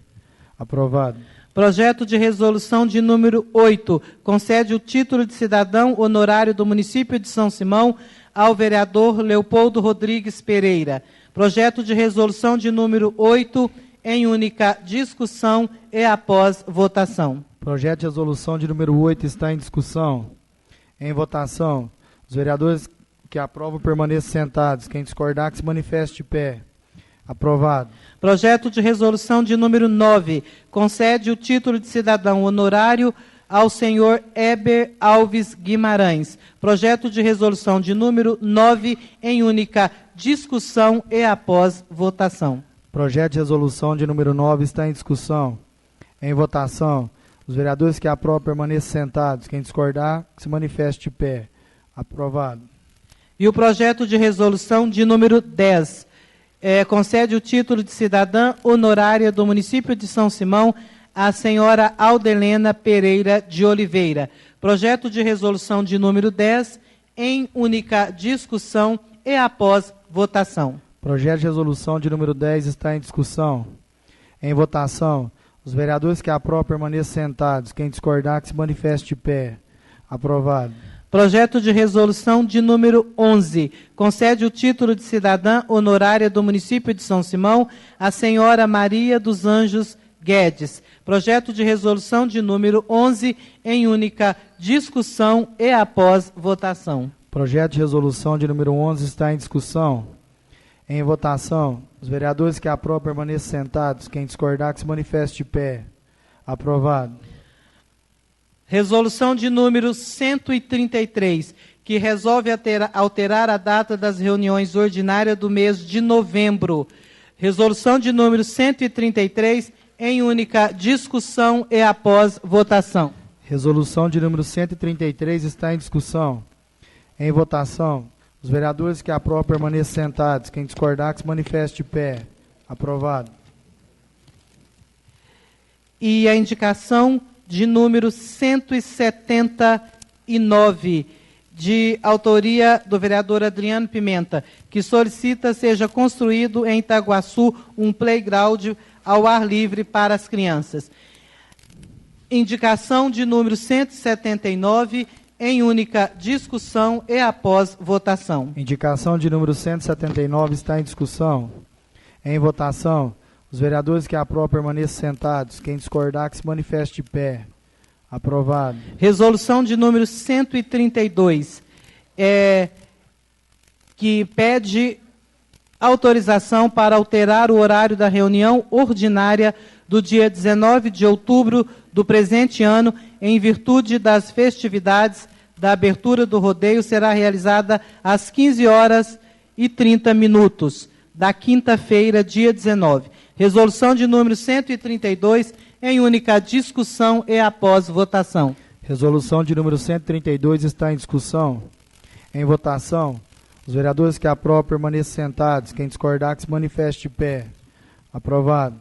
Aprovado. Projeto de resolução de número 8, concede o título de cidadão honorário do município de São Simão ao vereador Leopoldo Rodrigues Pereira. Projeto de resolução de número 8, em única discussão e após votação. Projeto de resolução de número 8 está em discussão. Em votação. Os vereadores que aprovam permaneçam sentados. Quem discordar que se manifeste de pé. Aprovado. Projeto de resolução de número 9, concede o título de cidadão honorário ao senhor Heber Alves Guimarães. Projeto de resolução de número 9, em única discussão e após votação. Projeto de resolução de número 9 está em discussão. Em votação. Os vereadores que aprovam permaneçam sentados. Quem discordar, que se manifeste de pé. Aprovado. E o projeto de resolução de número 10, concede o título de cidadã honorária do município de São Simão à senhora Aldelena Pereira de Oliveira. Projeto de resolução de número 10, em única discussão e após votação. Projeto de resolução de número 10 está em discussão. Em votação. Os vereadores que aprovam permaneçam sentados. Quem discordar que se manifeste de pé. Aprovado. Projeto de resolução de número 11, concede o título de cidadã honorária do município de São Simão à senhora Maria dos Anjos Guedes. Projeto de resolução de número 11, em única discussão e após votação. Projeto de resolução de número 11 está em discussão. Em votação. Os vereadores que aprovam permaneçam sentados. Quem discordar que se manifeste de pé. Aprovado. Resolução de número 133, que resolve alterar a data das reuniões ordinárias do mês de novembro. Resolução de número 133, em única discussão e após votação. Resolução de número 133 está em discussão. Em votação. Os vereadores que aprovam permaneçam sentados. Quem discordar que se manifeste de pé. Aprovado. E a indicação de número 179, de autoria do vereador Adriano Pimenta, que solicita seja construído em Itaguaçu um playground ao ar livre para as crianças. Indicação de número 179, em única discussão e após votação. Indicação de número 179 está em discussão. Em votação. Os vereadores que aprovam permaneçam sentados. Quem discordar que se manifeste de pé. Aprovado. Resolução de número 132, que pede autorização para alterar o horário da reunião ordinária do dia 19 de outubro do presente ano, em virtude das festividades da abertura do rodeio, será realizada às 15h30 da quinta-feira, dia 19. Resolução de número 132, em única discussão e após votação. Resolução de número 132 está em discussão. Em votação. Os vereadores que aprovam permaneçam sentados. Quem discordar que se manifeste de pé. Aprovado.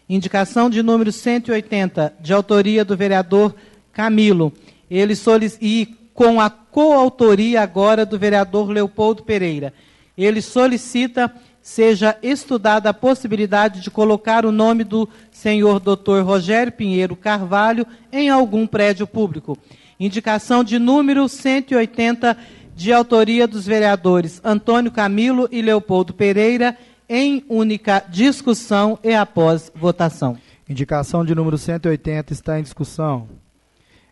Indicação de número 180, de autoria do vereador Camilo. E com a coautoria agora do vereador Leopoldo Pereira. Ele solicita seja estudada a possibilidade de colocar o nome do senhor Dr. Rogério Pinheiro Carvalho em algum prédio público. Indicação de número 180, de autoria dos vereadores Antônio Camilo e Leopoldo Pereira, em única discussão e após votação. Indicação de número 180 está em discussão.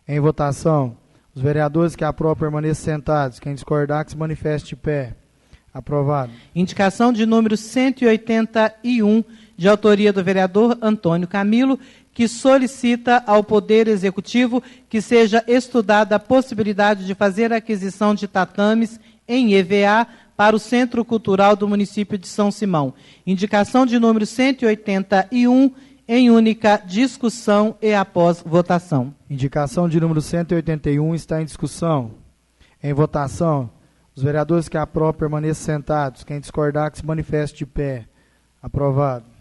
Em votação. Os vereadores que aprovam permaneçam sentados. Quem discordar que se manifeste de pé. Aprovado. Indicação de número 181, de autoria do vereador Antônio Camilo, que solicita ao Poder Executivo que seja estudada a possibilidade de fazer a aquisição de tatames em EVA para o Centro Cultural do município de São Simão. Indicação de número 181, em única discussão e após votação. Indicação de número 181 está em discussão. Em votação, os vereadores que aprovam permaneçam sentados. Quem discordar, que se manifeste de pé. Aprovado.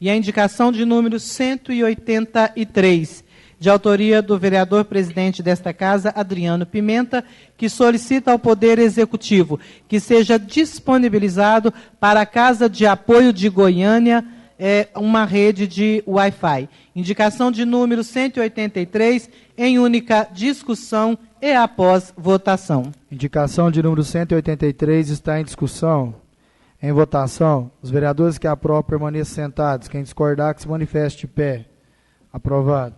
E a indicação de número 183, de autoria do vereador presidente desta Casa, Adriano Pimenta, que solicita ao Poder Executivo que seja disponibilizado para a Casa de Apoio de Goiânia uma rede de Wi-Fi. Indicação de número 183, em única discussão e após votação. Indicação de número 183 está em discussão. Em votação, os vereadores que aprovam permaneçam sentados. Quem discordar, que se manifeste de pé. Aprovado.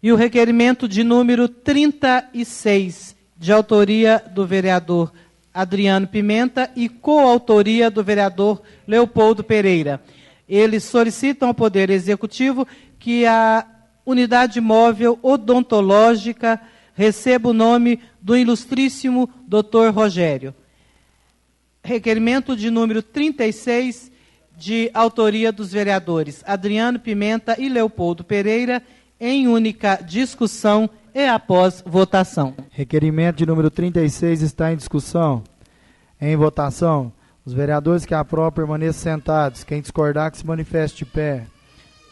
E o requerimento de número 36, de autoria do vereador Adriano Pimenta e coautoria do vereador Leopoldo Pereira. Eles solicitam ao Poder Executivo que a unidade móvel odontológica receba o nome do ilustríssimo Dr. Rogério. Requerimento de número 36, de autoria dos vereadores Adriano Pimenta e Leopoldo Pereira, em única discussão e após votação. Requerimento de número 36 está em discussão. Em votação, os vereadores que aprovam permaneçam sentados. Quem discordar, que se manifeste de pé.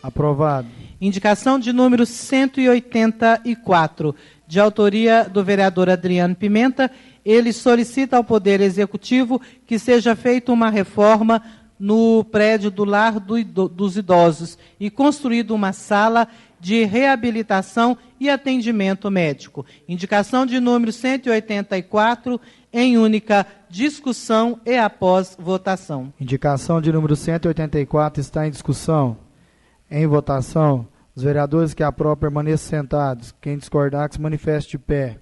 Aprovado. Indicação de número 184, de autoria do vereador Adriano Pimenta. Ele solicita ao Poder Executivo que seja feita uma reforma no prédio do Lar dos Idosos e construída uma sala de reabilitação e atendimento médico. Indicação de número 184, em única discussão e após votação. Indicação de número 184 está em discussão. Em votação, os vereadores que aprovam permaneçam sentados. Quem discordar, que se manifeste de pé.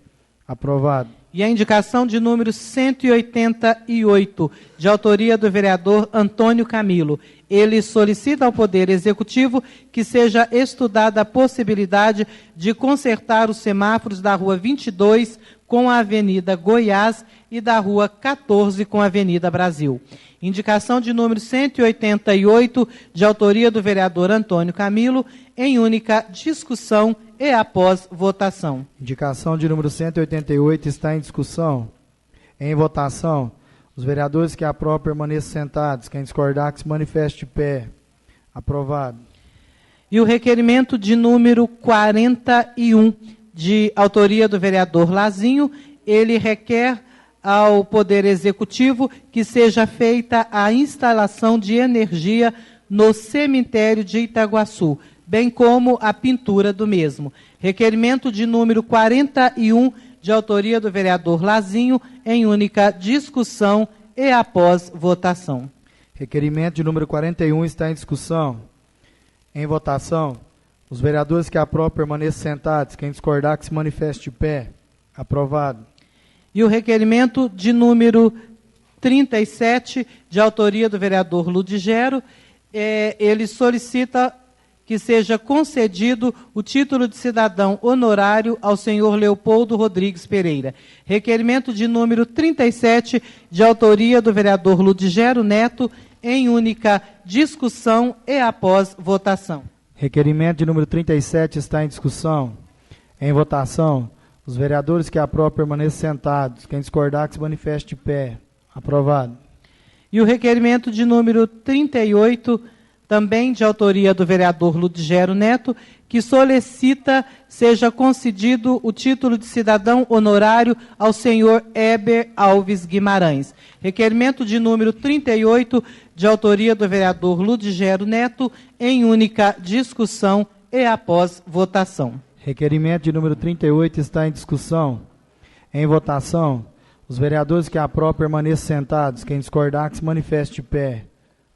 Aprovado. E a indicação de número 188, de autoria do vereador Antônio Camilo. Ele solicita ao Poder Executivo que seja estudada a possibilidade de consertar os semáforos da Rua 22 com a Avenida Goiás e da Rua 14 com a Avenida Brasil. Indicação de número 188, de autoria do vereador Antônio Camilo, em única discussão e após votação. Indicação de número 188 está em discussão. Em votação, os vereadores que aprovam permaneçam sentados. Quem discordar, que se manifeste de pé. Aprovado. E o requerimento de número 41, de autoria do vereador Lazinho, ele requer ao Poder Executivo que seja feita a instalação de energia no cemitério de Itaguaçu, bem como a pintura do mesmo. Requerimento de número 41, de autoria do vereador Lazinho, em única discussão e após votação. Requerimento de número 41 está em discussão. Em votação, os vereadores que aprovam permaneçam sentados. Quem discordar, que se manifeste de pé. Aprovado. E o requerimento de número 37, de autoria do vereador Ludigero, ele solicita que seja concedido o título de cidadão honorário ao senhor Leopoldo Rodrigues Pereira. Requerimento de número 37, de autoria do vereador Ludigero Neto, em única discussão e após votação. Requerimento de número 37 está em discussão. Em votação, os vereadores que aprovam permaneçam sentados. Quem discordar, que se manifeste de pé. Aprovado. E o requerimento de número 38, também de autoria do vereador Ludigero Neto, que solicita seja concedido o título de cidadão honorário ao senhor Heber Alves Guimarães. Requerimento de número 38, de autoria do vereador Ludigero Neto, em única discussão e após votação. Requerimento de número 38 está em discussão. Em votação, os vereadores que aprovam permaneçam sentados. Quem discordar, que se manifeste de pé.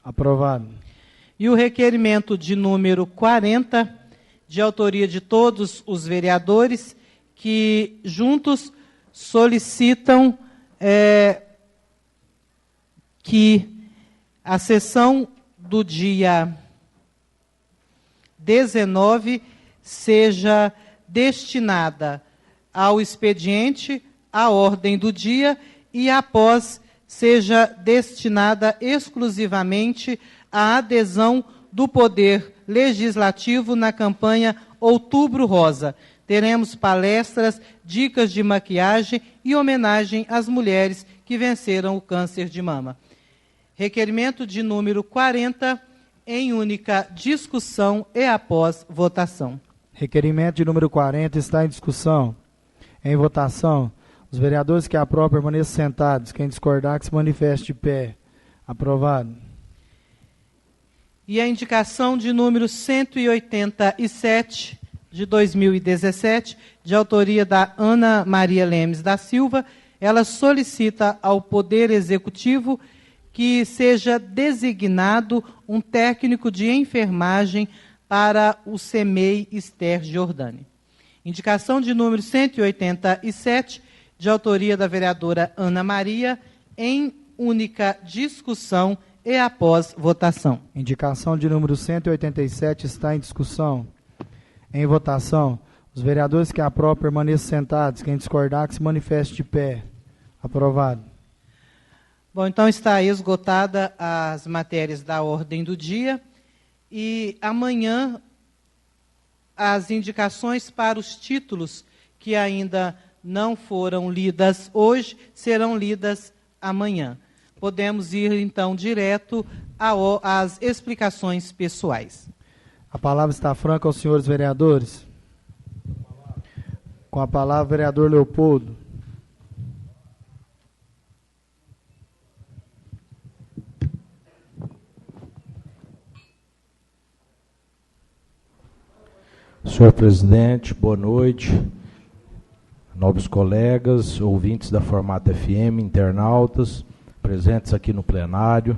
Aprovado. E o requerimento de número 40, de autoria de todos os vereadores, que juntos solicitam que a sessão do dia 19 seja destinada ao expediente, à ordem do dia, e após seja destinada exclusivamente à adesão do Poder Legislativo na campanha Outubro Rosa. Teremos palestras, dicas de maquiagem e homenagem às mulheres que venceram o câncer de mama. Requerimento de número 40, em única discussão e após votação. Requerimento de número 40 está em discussão. Em votação, os vereadores que aprovam permaneçam sentados. Quem discordar, que se manifeste de pé. Aprovado. E a indicação de número 187, de 2017, de autoria da Ana Maria Lemes da Silva, ela solicita ao Poder Executivo que seja designado um técnico de enfermagem para o CEMEI Esther Giordani. Indicação de número 187, de autoria da vereadora Ana Maria, em única discussão e após votação. Indicação de número 187 está em discussão. Em votação, os vereadores que aprovam permaneçam sentados. Quem discordar, que se manifeste de pé. Aprovado. Bom, então está esgotada as matérias da ordem do dia e amanhã as indicações para os títulos que ainda não foram lidas hoje serão lidas amanhã. Podemos ir, então, direto às explicações pessoais. A palavra está franca aos senhores vereadores. Com a palavra, vereador Leopoldo. Senhor presidente, boa noite. Nobres colegas, ouvintes da Formata FM, internautas, presentes aqui no plenário,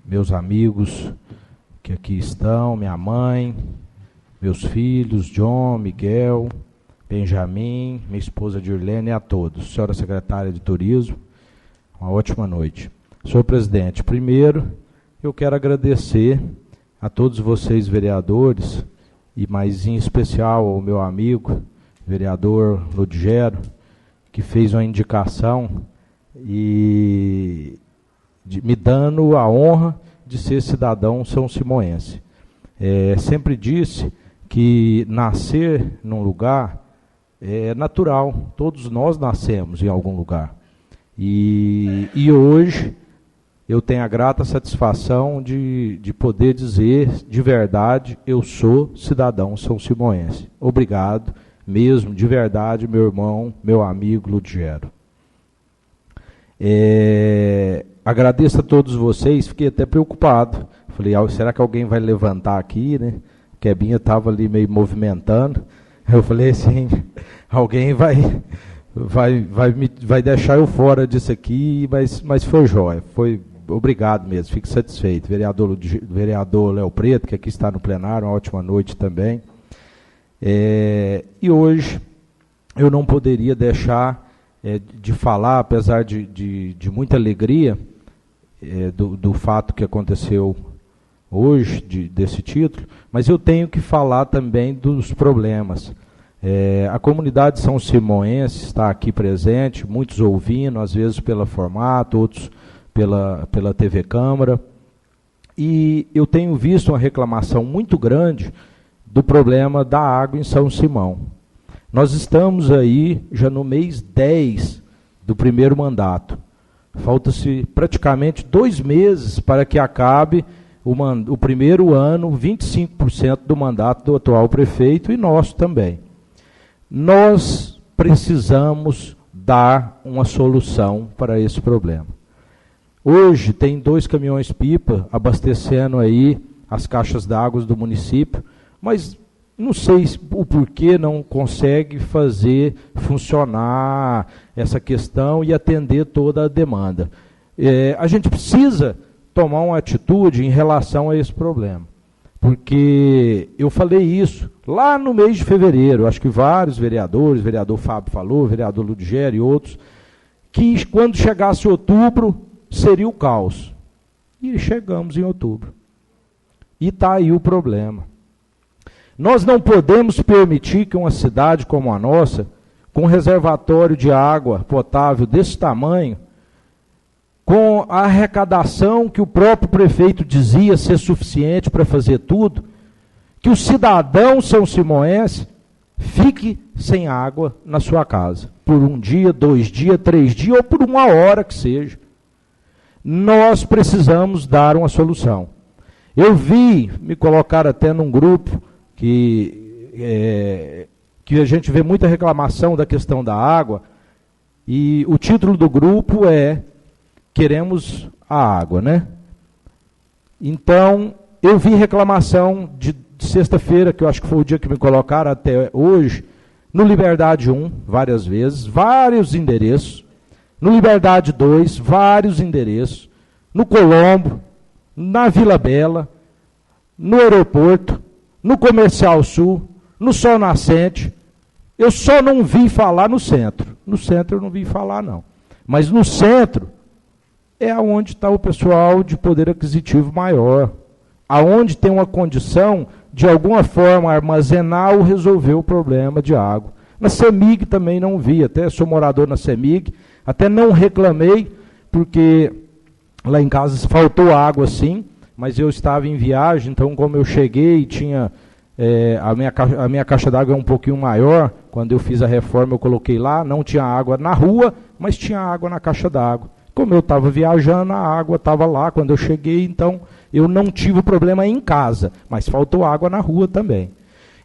meus amigos que aqui estão, minha mãe, meus filhos, John, Miguel, Benjamin, minha esposa Dirlene e a todos. Senhora secretária de Turismo, uma ótima noite. Senhor presidente, primeiro eu quero agradecer a todos vocês vereadores, e mais em especial ao meu amigo, vereador Ludgero, que fez uma indicação e me dando a honra de ser cidadão são simoense. Sempre disse que nascer num lugar é natural, todos nós nascemos em algum lugar. E hoje eu tenho a grata satisfação de poder dizer de verdade, eu sou cidadão são simoense. Obrigado mesmo, de verdade, meu irmão, meu amigo Ludgero. Agradeço a todos vocês, fiquei até preocupado. Falei, será que alguém vai levantar aqui, né? Quebinha estava ali meio movimentando. Eu falei assim, alguém vai deixar eu fora disso aqui, mas foi jóia, foi obrigado mesmo, fico satisfeito. Vereador Léo Preto, que aqui está no plenário, uma ótima noite também. E hoje eu não poderia deixar de falar, apesar de muita alegria do fato que aconteceu hoje, desse título, mas eu tenho que falar também dos problemas. A comunidade São Simoense está aqui presente, muitos ouvindo, às vezes pela Formato, outros pela TV Câmara, e eu tenho visto uma reclamação muito grande do problema da água em São Simão. Nós estamos aí já no mês 10 do primeiro mandato. Falta-se praticamente 2 meses para que acabe o primeiro ano, 25% do mandato do atual prefeito e nosso também. Nós precisamos dar uma solução para esse problema. Hoje tem 2 caminhões-pipa abastecendo aí as caixas d'água do município, mas não sei o porquê não consegue fazer funcionar essa questão e atender toda a demanda. A gente precisa tomar uma atitude em relação a esse problema, porque eu falei isso lá no mês de fevereiro, acho que vários vereadores, vereador Fábio falou, vereador Ludgero e outros, que quando chegasse outubro seria o caos. E chegamos em outubro. E está aí o problema. Nós não podemos permitir que uma cidade como a nossa, com um reservatório de água potável desse tamanho, com a arrecadação que o próprio prefeito dizia ser suficiente para fazer tudo, que o cidadão são simoense fique sem água na sua casa, por 1 dia, 2 dias, 3 dias, ou por 1 hora que seja. Nós precisamos dar uma solução. Eu vi, me colocar até num grupo, que a gente vê muita reclamação da questão da água, e o título do grupo é Queremos a Água, né? Então, eu vi reclamação de sexta-feira, que eu acho que foi o dia que me colocaram até hoje, no Liberdade 1, várias vezes, vários endereços, no Liberdade 2, vários endereços, no Colombo, na Vila Bela, no aeroporto, no Comercial Sul, no Sol Nascente. Eu só não vi falar no centro. No centro eu não vi falar, não. Mas no centro é onde está o pessoal de poder aquisitivo maior, aonde tem uma condição de alguma forma armazenar ou resolver o problema de água. Na CEMIG também não vi, até sou morador na CEMIG, até não reclamei, porque lá em casa faltou água sim, mas eu estava em viagem, então como eu cheguei, tinha a minha caixa d'água é um pouquinho maior, quando eu fiz a reforma eu coloquei lá, não tinha água na rua, mas tinha água na caixa d'água. Como eu estava viajando, a água estava lá quando eu cheguei, então eu não tive problema em casa, mas faltou água na rua também.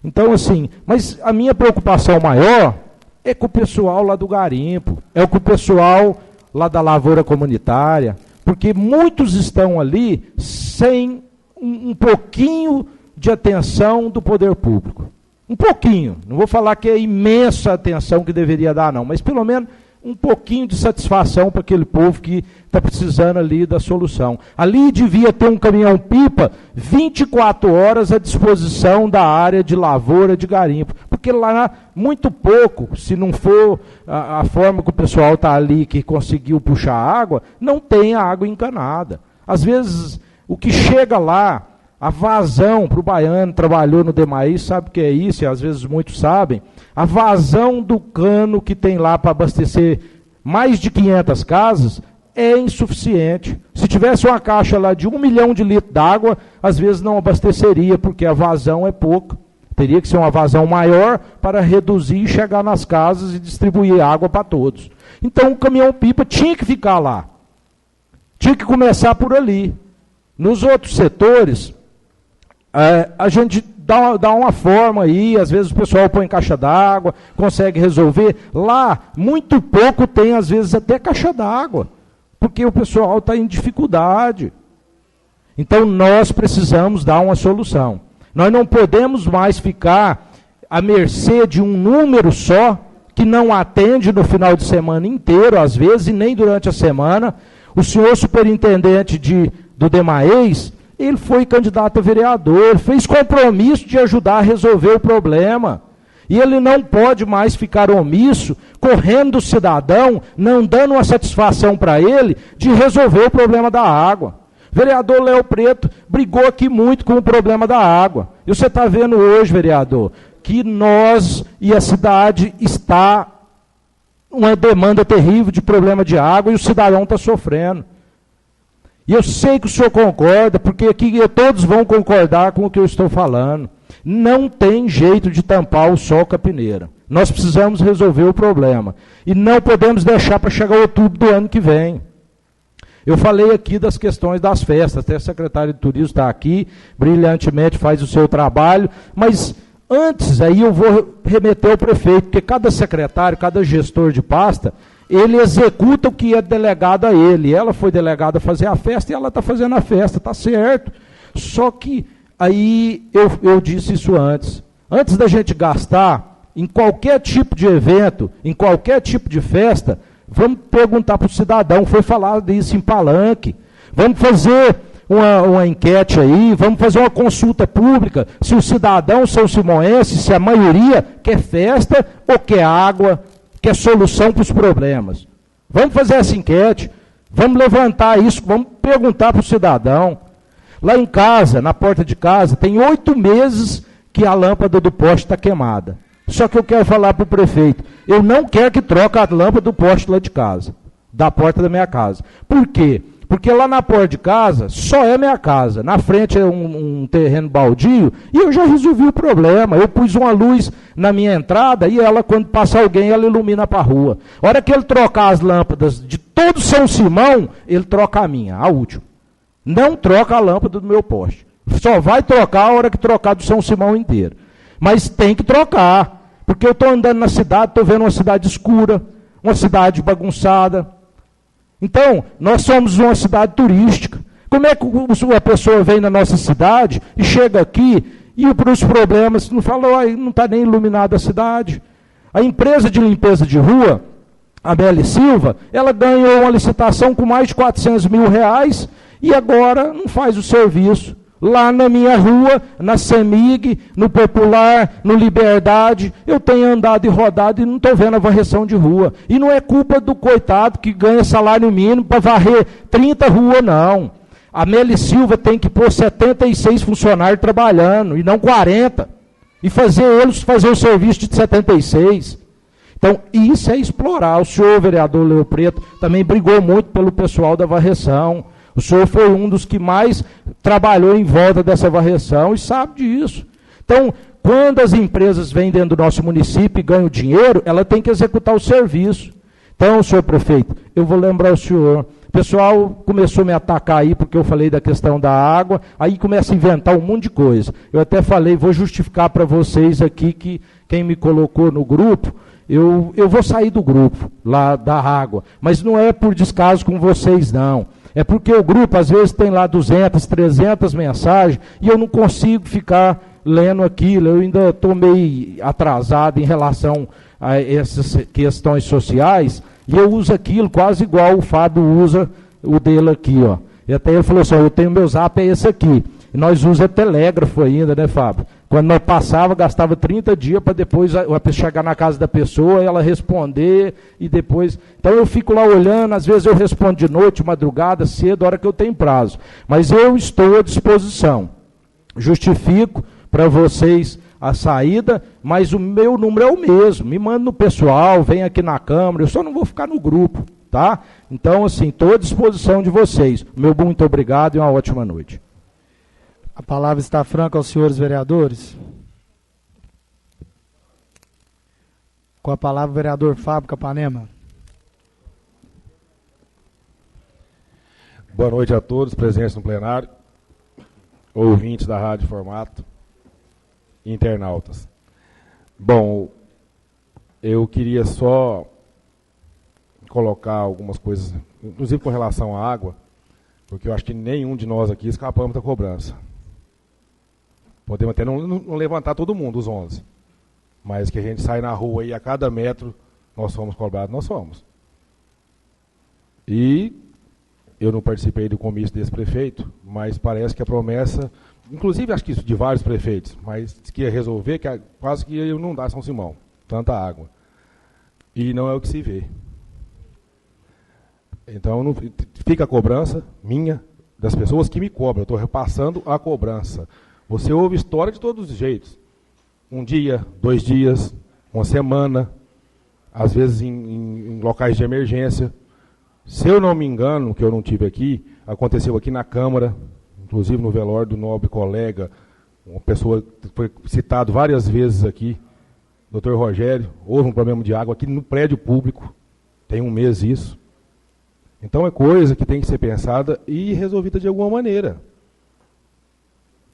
Então assim, mas a minha preocupação maior é com o pessoal lá do garimpo, é com o pessoal lá da lavoura comunitária, porque muitos estão ali sem um pouquinho de atenção do poder público. Um pouquinho, não vou falar que é imensa atenção que deveria dar não, mas pelo menos um pouquinho de satisfação para aquele povo que está precisando ali da solução. Ali devia ter um caminhão-pipa 24 horas à disposição da área de lavoura de garimpo, porque lá muito pouco, se não for a forma que o pessoal está ali, que conseguiu puxar água, não tem água encanada. Às vezes, o que chega lá, a vazão, para o baiano, trabalhou no DEMAI, sabe o que é isso, e às vezes muitos sabem, a vazão do cano que tem lá para abastecer mais de 500 casas é insuficiente. Se tivesse uma caixa lá de 1 milhão de litros d'água, às vezes não abasteceria, porque a vazão é pouca. Teria que ser uma vazão maior para reduzir e chegar nas casas e distribuir água para todos. Então o caminhão-pipa tinha que ficar lá. Tinha que começar por ali. Nos outros setores, a gente dá uma forma aí, às vezes o pessoal põe caixa d'água, consegue resolver. Lá, muito pouco tem, às vezes, até caixa d'água, porque o pessoal está em dificuldade. Então, nós precisamos dar uma solução. Nós não podemos mais ficar à mercê de um número só, que não atende no final de semana inteiro, às vezes, e nem durante a semana. O senhor superintendente do DEMAES, ele foi candidato a vereador, fez compromisso de ajudar a resolver o problema. E ele não pode mais ficar omisso, correndo do cidadão, não dando uma satisfação para ele de resolver o problema da água. O vereador Léo Preto brigou aqui muito com o problema da água. E você está vendo hoje, vereador, que nós e a cidade está uma demanda terrível de problema de água e o cidadão está sofrendo. E eu sei que o senhor concorda, porque aqui todos vão concordar com o que eu estou falando. Não tem jeito de tampar o sol com a peneira. Nós precisamos resolver o problema. E não podemos deixar para chegar outubro do ano que vem. Eu falei aqui das questões das festas, até o secretário de Turismo está aqui, brilhantemente faz o seu trabalho, mas antes aí eu vou remeter ao prefeito, porque cada secretário, cada gestor de pasta, ele executa o que é delegado a ele. Ela foi delegada a fazer a festa e ela está fazendo a festa, está certo. Só que aí eu disse isso antes. Antes da gente gastar em qualquer tipo de evento, em qualquer tipo de festa, vamos perguntar para o cidadão, foi falado isso em palanque. Vamos fazer uma enquete aí, vamos fazer uma consulta pública, se o cidadão são simoense, se a maioria quer festa ou quer água, quer solução para os problemas. Vamos fazer essa enquete, vamos levantar isso, vamos perguntar para o cidadão. Lá em casa, na porta de casa, tem 8 meses que a lâmpada do poste está queimada. Só que eu quero falar para o prefeito, eu não quero que troque a lâmpada do poste lá de casa, da porta da minha casa. Por quê? Porque lá na porta de casa, só é minha casa. Na frente é um terreno baldio e eu já resolvi o problema. Eu pus uma luz na minha entrada e ela, quando passa alguém, ela ilumina para a rua. A hora que ele trocar as lâmpadas de todo São Simão, ele troca a minha, a última. Não troca a lâmpada do meu poste. Só vai trocar a hora que trocar do São Simão inteiro. Mas tem que trocar, porque eu estou andando na cidade, estou vendo uma cidade escura, uma cidade bagunçada. Então, nós somos uma cidade turística. Como é que a pessoa vem na nossa cidade e chega aqui e para os problemas, não fala, não está nem iluminada a cidade. A empresa de limpeza de rua, a Beli Silva, ela ganhou uma licitação com mais de R$400 mil e agora não faz o serviço. Lá na minha rua, na CEMIG, no Popular, no Liberdade, eu tenho andado e rodado e não estou vendo a varreção de rua. E não é culpa do coitado que ganha salário mínimo para varrer 30 ruas, não. A Meli Silva tem que pôr 76 funcionários trabalhando, e não 40. E fazer eles fazer o serviço de 76. Então, isso é explorar. O senhor, vereador Leo Preto, também brigou muito pelo pessoal da varreção. O senhor foi um dos que mais trabalhou em volta dessa varreção e sabe disso. Então, quando as empresas vêm dentro do nosso município e ganham dinheiro, ela tem que executar o serviço. Então, senhor prefeito, eu vou lembrar o senhor. O pessoal começou a me atacar aí porque eu falei da questão da água, aí começa a inventar um monte de coisa. Eu até falei, vou justificar para vocês aqui que quem me colocou no grupo, eu vou sair do grupo lá da água, mas não é por descaso com vocês, não. É porque o grupo, às vezes, tem lá 200, 300 mensagens e eu não consigo ficar lendo aquilo. Eu ainda estou meio atrasado em relação a essas questões sociais e eu uso aquilo quase igual o Fábio usa o dele aqui, ó. E até ele falou assim, eu tenho meu zap, é esse aqui. E nós usamos telégrafo ainda, né, Fábio? Quando nós passava, gastava 30 dias para depois chegar na casa da pessoa, ela responder e depois... Então eu fico lá olhando, às vezes eu respondo de noite, madrugada, cedo, a hora que eu tenho prazo. Mas eu estou à disposição. Justifico para vocês a saída, mas o meu número é o mesmo. Me manda no pessoal, vem aqui na Câmara, eu só não vou ficar no grupo, tá? Então, assim, estou à disposição de vocês. Meu muito obrigado e uma ótima noite. A palavra está franca aos senhores vereadores. Com a palavra o vereador Fábio Capanema. Boa noite a todos presentes no plenário, ouvintes da Rádio Formato e internautas. Bom, eu queria só colocar algumas coisas, inclusive com relação à água, porque eu acho que nenhum de nós aqui escapamos da cobrança. Podemos até não levantar todo mundo, os 11. Mas que a gente sai na rua e a cada metro nós somos cobrados, nós somos. E eu não participei do comício desse prefeito, mas parece que a promessa, inclusive acho que isso de vários prefeitos, mas que ia resolver, que quase que ia inundar São Simão, tanta água. E não é o que se vê. Então não, fica a cobrança minha, das pessoas que me cobram, eu estou repassando a cobrança. Você ouve história de todos os jeitos. Um dia, 2 dias, uma semana, às vezes em locais de emergência. Se eu não me engano, que eu não tive aqui, aconteceu aqui na Câmara, inclusive no velório do nobre colega, uma pessoa que foi citado várias vezes aqui, Dr. Rogério, houve um problema de água aqui no prédio público, tem 1 mês isso. Então é coisa que tem que ser pensada e resolvida de alguma maneira.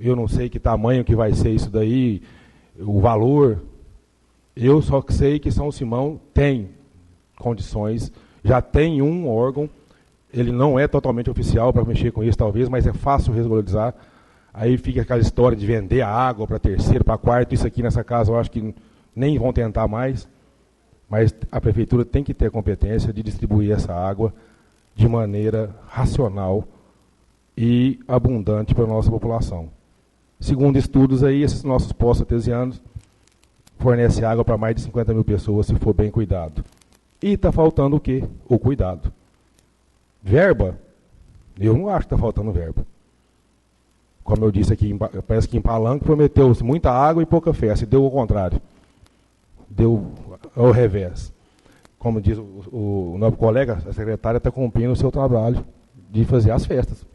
Eu não sei que tamanho que vai ser isso daí, o valor. Eu só sei que São Simão tem condições, já tem um órgão, ele não é totalmente oficial para mexer com isso talvez, mas é fácil regularizar. Aí fica aquela história de vender a água para terceiro, para quarto, isso aqui nessa casa eu acho que nem vão tentar mais. Mas a prefeitura tem que ter a competência de distribuir essa água de maneira racional e abundante para a nossa população. Segundo estudos, aí, esses nossos postos artesianos fornecem água para mais de 50 mil pessoas, se for bem cuidado. E está faltando o quê? O cuidado. Verba? Eu não acho que está faltando verba. como eu disse aqui, parece que em Palanque prometeu-se muita água e pouca festa, e deu o contrário. Deu ao revés. Como diz o novo colega, a secretária está cumprindo o seu trabalho de fazer as festas.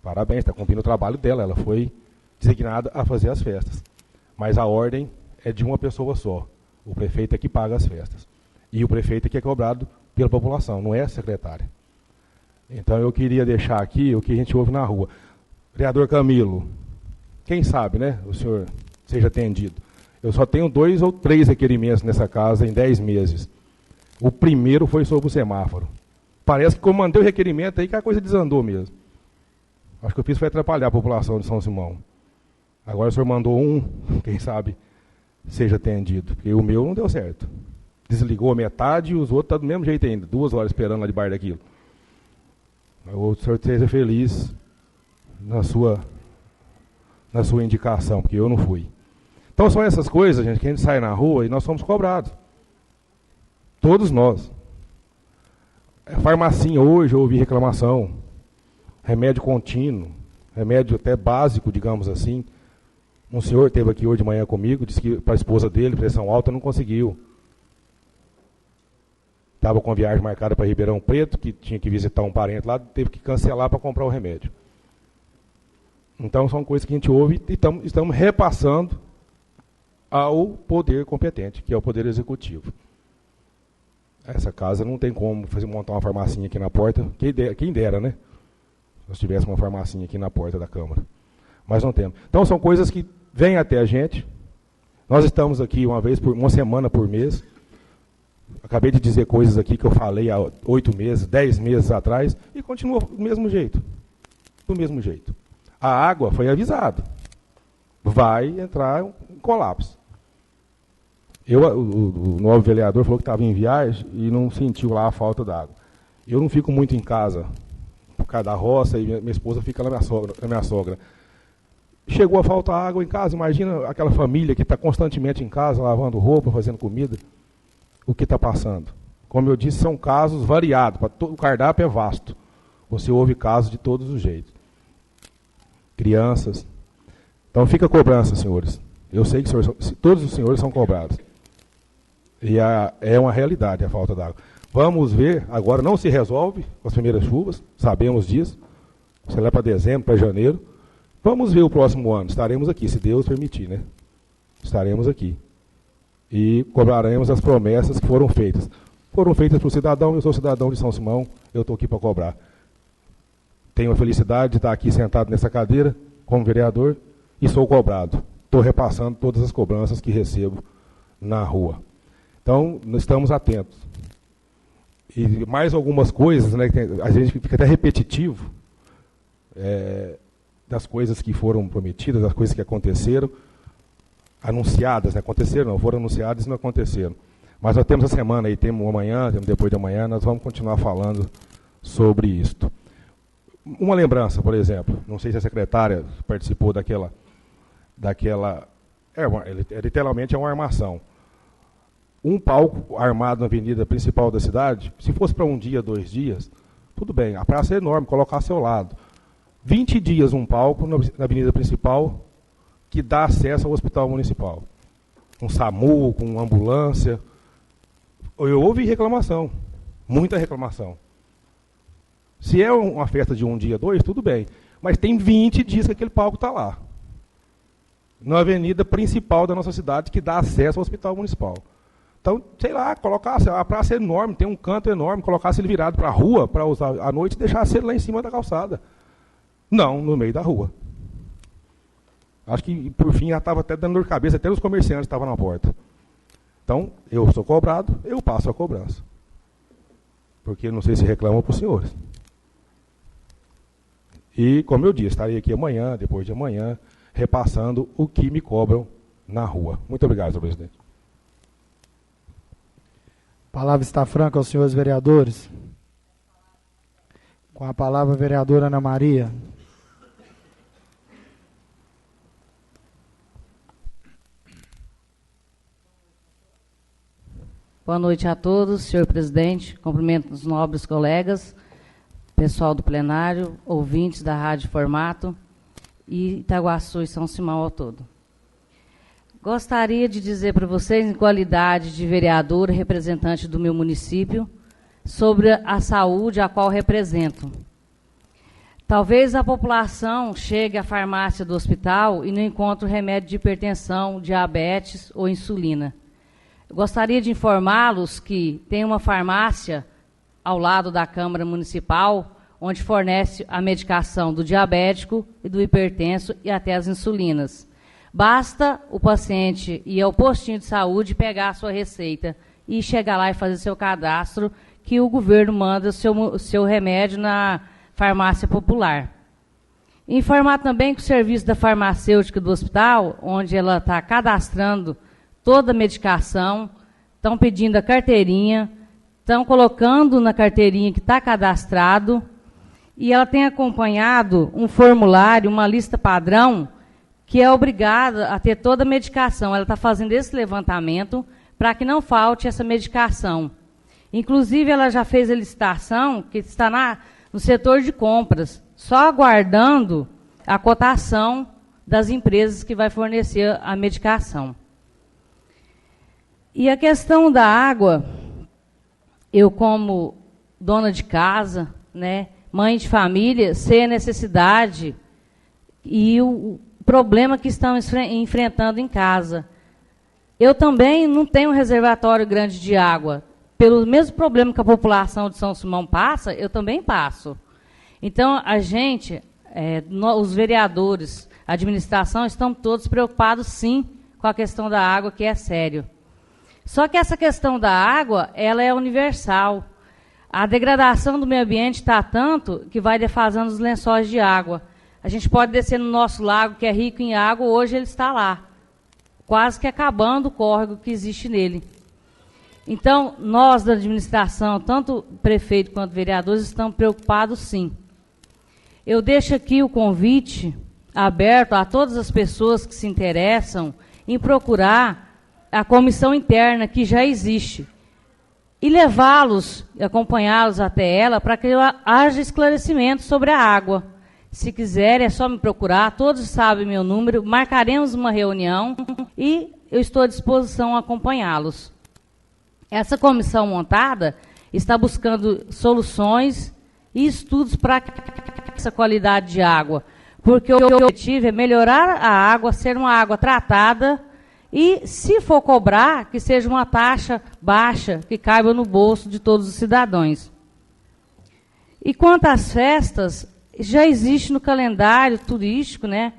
Parabéns, está cumprindo o trabalho dela, ela foi designada a fazer as festas. Mas a ordem é de uma pessoa só. O prefeito é que paga as festas. E o prefeito é que é cobrado pela população, não é a secretária. Então eu queria deixar aqui o que a gente ouve na rua. Vereador Camilo, quem sabe, né, o senhor seja atendido. Eu só tenho 2 ou 3 requerimentos nessa casa em 10 meses. O primeiro foi sobre o semáforo. Parece que como mandei o requerimento aí que a coisa desandou mesmo. Acho que eu fiz foi atrapalhar a população de São Simão. Agora o senhor mandou um, quem sabe seja atendido. Porque o meu não deu certo. Desligou a metade e os outros estão do mesmo jeito ainda. 2 horas esperando lá debaixo daquilo. O senhor seja feliz na sua indicação, porque eu não fui. Então são essas coisas, gente, que a gente sai na rua e nós somos cobrados. Todos nós. Farmacinha hoje, eu ouvi reclamação. Remédio contínuo, remédio até básico, digamos assim. Um senhor esteve aqui hoje de manhã comigo, disse que para a esposa dele, pressão alta, não conseguiu. Estava com viagem marcada para Ribeirão Preto, que tinha que visitar um parente lá, teve que cancelar para comprar o remédio. Então são coisas que a gente ouve e estamos repassando ao poder competente, que é o Poder Executivo. Essa casa não tem como montar uma farmacinha aqui na porta, quem dera, né? Se nós tivéssemos uma farmacinha aqui na porta da Câmara. Mas não temos. Então são coisas que vêm até a gente. Nós estamos aqui uma semana por mês. Acabei de dizer coisas aqui que eu falei há 8 meses, 10 meses atrás, e continua do mesmo jeito. Do mesmo jeito. A água foi avisada. Vai entrar em colapso. O novo vereador falou que estava em viagem e não sentiu lá a falta d'água. Eu não fico muito em casa, por causa da roça, e minha esposa fica na minha sogra. Chegou a faltar água em casa, imagina aquela família que está constantemente em casa, lavando roupa, fazendo comida. O que está passando? Como eu disse, são casos variados, o cardápio é vasto. Você ouve casos de todos os jeitos. Crianças. Então fica a cobrança, senhores. Eu sei que todos os senhores são cobrados. E é uma realidade a falta d'água. Vamos ver, agora não se resolve com as primeiras chuvas, sabemos disso. Se lá para dezembro, para janeiro. Vamos ver o próximo ano, estaremos aqui, se Deus permitir, né? Estaremos aqui. E cobraremos as promessas que foram feitas. Foram feitas para o cidadão, eu sou cidadão de São Simão, eu estou aqui para cobrar. Tenho a felicidade de estar aqui sentado nessa cadeira, como vereador, e sou cobrado. Estou repassando todas as cobranças que recebo na rua. Então, estamos atentos. E mais algumas coisas, né, que a gente fica até repetitivo, das coisas que foram prometidas, das coisas que aconteceram, anunciadas, né, aconteceram, não, foram anunciadas e não aconteceram. Mas nós temos a semana aí, temos amanhã, temos depois de amanhã, nós vamos continuar falando sobre isto. Uma lembrança, por exemplo, não sei se a secretária participou literalmente é uma armação. Um palco armado na avenida principal da cidade, se fosse para um dia, 2 dias, tudo bem, a praça é enorme, colocar ao seu lado. 20 dias um palco na avenida principal que dá acesso ao hospital municipal. Com SAMU, com ambulância. Eu ouvi reclamação, muita reclamação. Se é uma festa de um dia, 2, tudo bem. Mas tem 20 dias que aquele palco está lá. Na avenida principal da nossa cidade, que dá acesso ao hospital municipal. Então, sei lá, colocasse, a praça é enorme, tem um canto enorme, colocasse ele virado para a rua, para usar à noite, e deixasse ele lá em cima da calçada. Não, no meio da rua. Acho que, por fim, já estava até dando dor de cabeça, até os comerciantes estavam na porta. Então, eu sou cobrado, eu passo a cobrança. Porque não sei se reclamam para os senhores. E, como eu disse, estarei aqui amanhã, depois de amanhã, repassando o que me cobram na rua. Muito obrigado, senhor presidente. A palavra está franca aos senhores vereadores. Com a palavra, a vereadora Ana Maria. Boa noite a todos, senhor presidente. Cumprimento os nobres colegas, pessoal do plenário, ouvintes da Rádio Formato. e Itaguaçu e São Simão ao todo. Gostaria de dizer para vocês, em qualidade de vereadora, representante do meu município, sobre a saúde a qual represento. Talvez a população chegue à farmácia do hospital e não encontre remédio de hipertensão, diabetes ou insulina. Gostaria de informá-los que tem uma farmácia ao lado da Câmara Municipal, onde fornece a medicação do diabético e do hipertenso e até as insulinas. Basta o paciente ir ao postinho de saúde, pegar a sua receita e chegar lá e fazer seu cadastro, que o governo manda o seu remédio na farmácia popular. Informar também que o serviço da farmacêutica do hospital, onde ela está cadastrando toda a medicação, estão pedindo a carteirinha, estão colocando na carteirinha que está cadastrado, e ela tem acompanhado um formulário, uma lista padrão, que é obrigada a ter toda a medicação. Ela está fazendo esse levantamento para que não falte essa medicação. Inclusive, ela já fez a licitação, que está no setor de compras, só aguardando a cotação das empresas que vai fornecer a medicação. E a questão da água, eu como dona de casa, né, mãe de família, sei a necessidade e o problema que estamos enfrentando em casa. Eu também não tenho um reservatório grande de água. Pelo mesmo problema que a população de São Simão passa, eu também passo. Então, a gente, os vereadores, a administração, estão todos preocupados, sim, com a questão da água, que é sério. Só que essa questão da água, ela é universal. A degradação do meio ambiente está tanto que vai defasando os lençóis de água. A gente pode descer no nosso lago, que é rico em água, hoje ele está lá, quase que acabando o córrego que existe nele. Então, nós da administração, tanto prefeito quanto vereadores, estamos preocupados, sim. Eu deixo aqui o convite aberto a todas as pessoas que se interessam em procurar a comissão interna que já existe e levá-los, acompanhá-los até ela, para que haja esclarecimento sobre a água. Se quiser, é só me procurar, todos sabem meu número, marcaremos uma reunião e eu estou à disposição a acompanhá-los. Essa comissão montada está buscando soluções e estudos para essa qualidade de água, porque o objetivo é melhorar a água, ser uma água tratada e, se for cobrar, que seja uma taxa baixa, que caiba no bolso de todos os cidadãos. E quanto às festas, já existe no calendário turístico, né,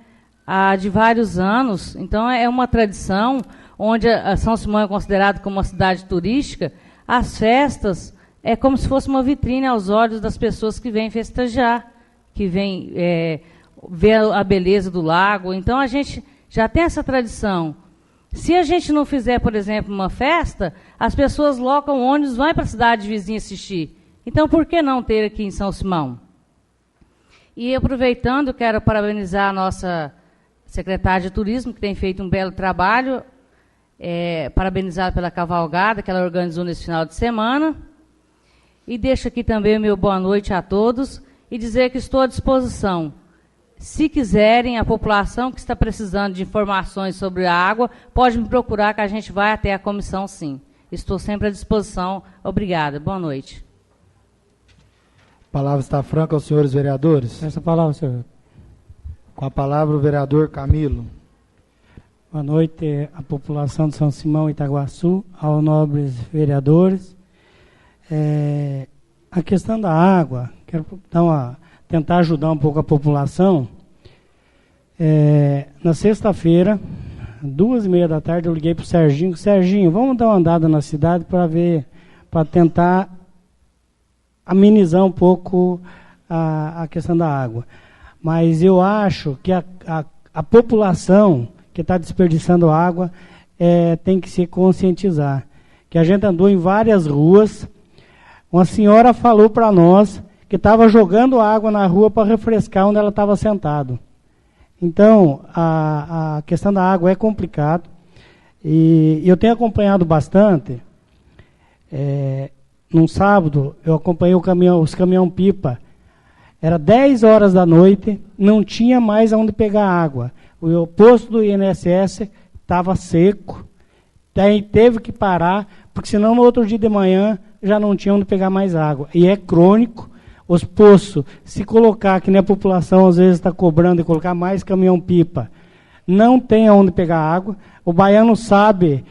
há de vários anos, então é uma tradição, onde a São Simão é considerado como uma cidade turística, as festas é como se fosse uma vitrine aos olhos das pessoas que vêm festejar, que vêm ver a beleza do lago. Então, a gente já tem essa tradição. Se a gente não fizer, por exemplo, uma festa, as pessoas locam ônibus, vão para a cidade vizinha assistir. Então, por que não ter aqui em São Simão? E, aproveitando, quero parabenizar a nossa secretária de Turismo, que tem feito um belo trabalho, parabenizar pela cavalgada que ela organizou nesse final de semana. E deixo aqui também o meu boa noite a todos e dizer que estou à disposição. Se quiserem, a população que está precisando de informações sobre a água, pode me procurar que a gente vai até a comissão, sim. Estou sempre à disposição. Obrigada. Boa noite. A palavra está franca aos senhores vereadores. Essa palavra, senhor. Com a palavra, o vereador Camilo. Boa noite à população de São Simão e Itaguaçu, aos nobres vereadores. A questão da água, quero tentar ajudar um pouco a população. Na sexta-feira, 2h30 da tarde, eu liguei para o Serginho. Serginho, vamos dar uma andada na cidade para tentar amenizar um pouco a questão da água. Mas eu acho que a população que está desperdiçando água tem que se conscientizar. Que a gente andou em várias ruas, uma senhora falou para nós que estava jogando água na rua para refrescar onde ela estava sentada. Então, a questão da água é complicado. E eu tenho acompanhado bastante. Num sábado, eu acompanhei os caminhão-pipa Era 10 horas da noite, não tinha mais aonde pegar água. O posto do INSS estava seco, daí teve que parar, porque senão no outro dia de manhã já não tinha onde pegar mais água. E é crônico, os poços, se colocar, que nem a população às vezes está cobrando, e colocar mais caminhão-pipa, não tem aonde pegar água. O baiano sabe,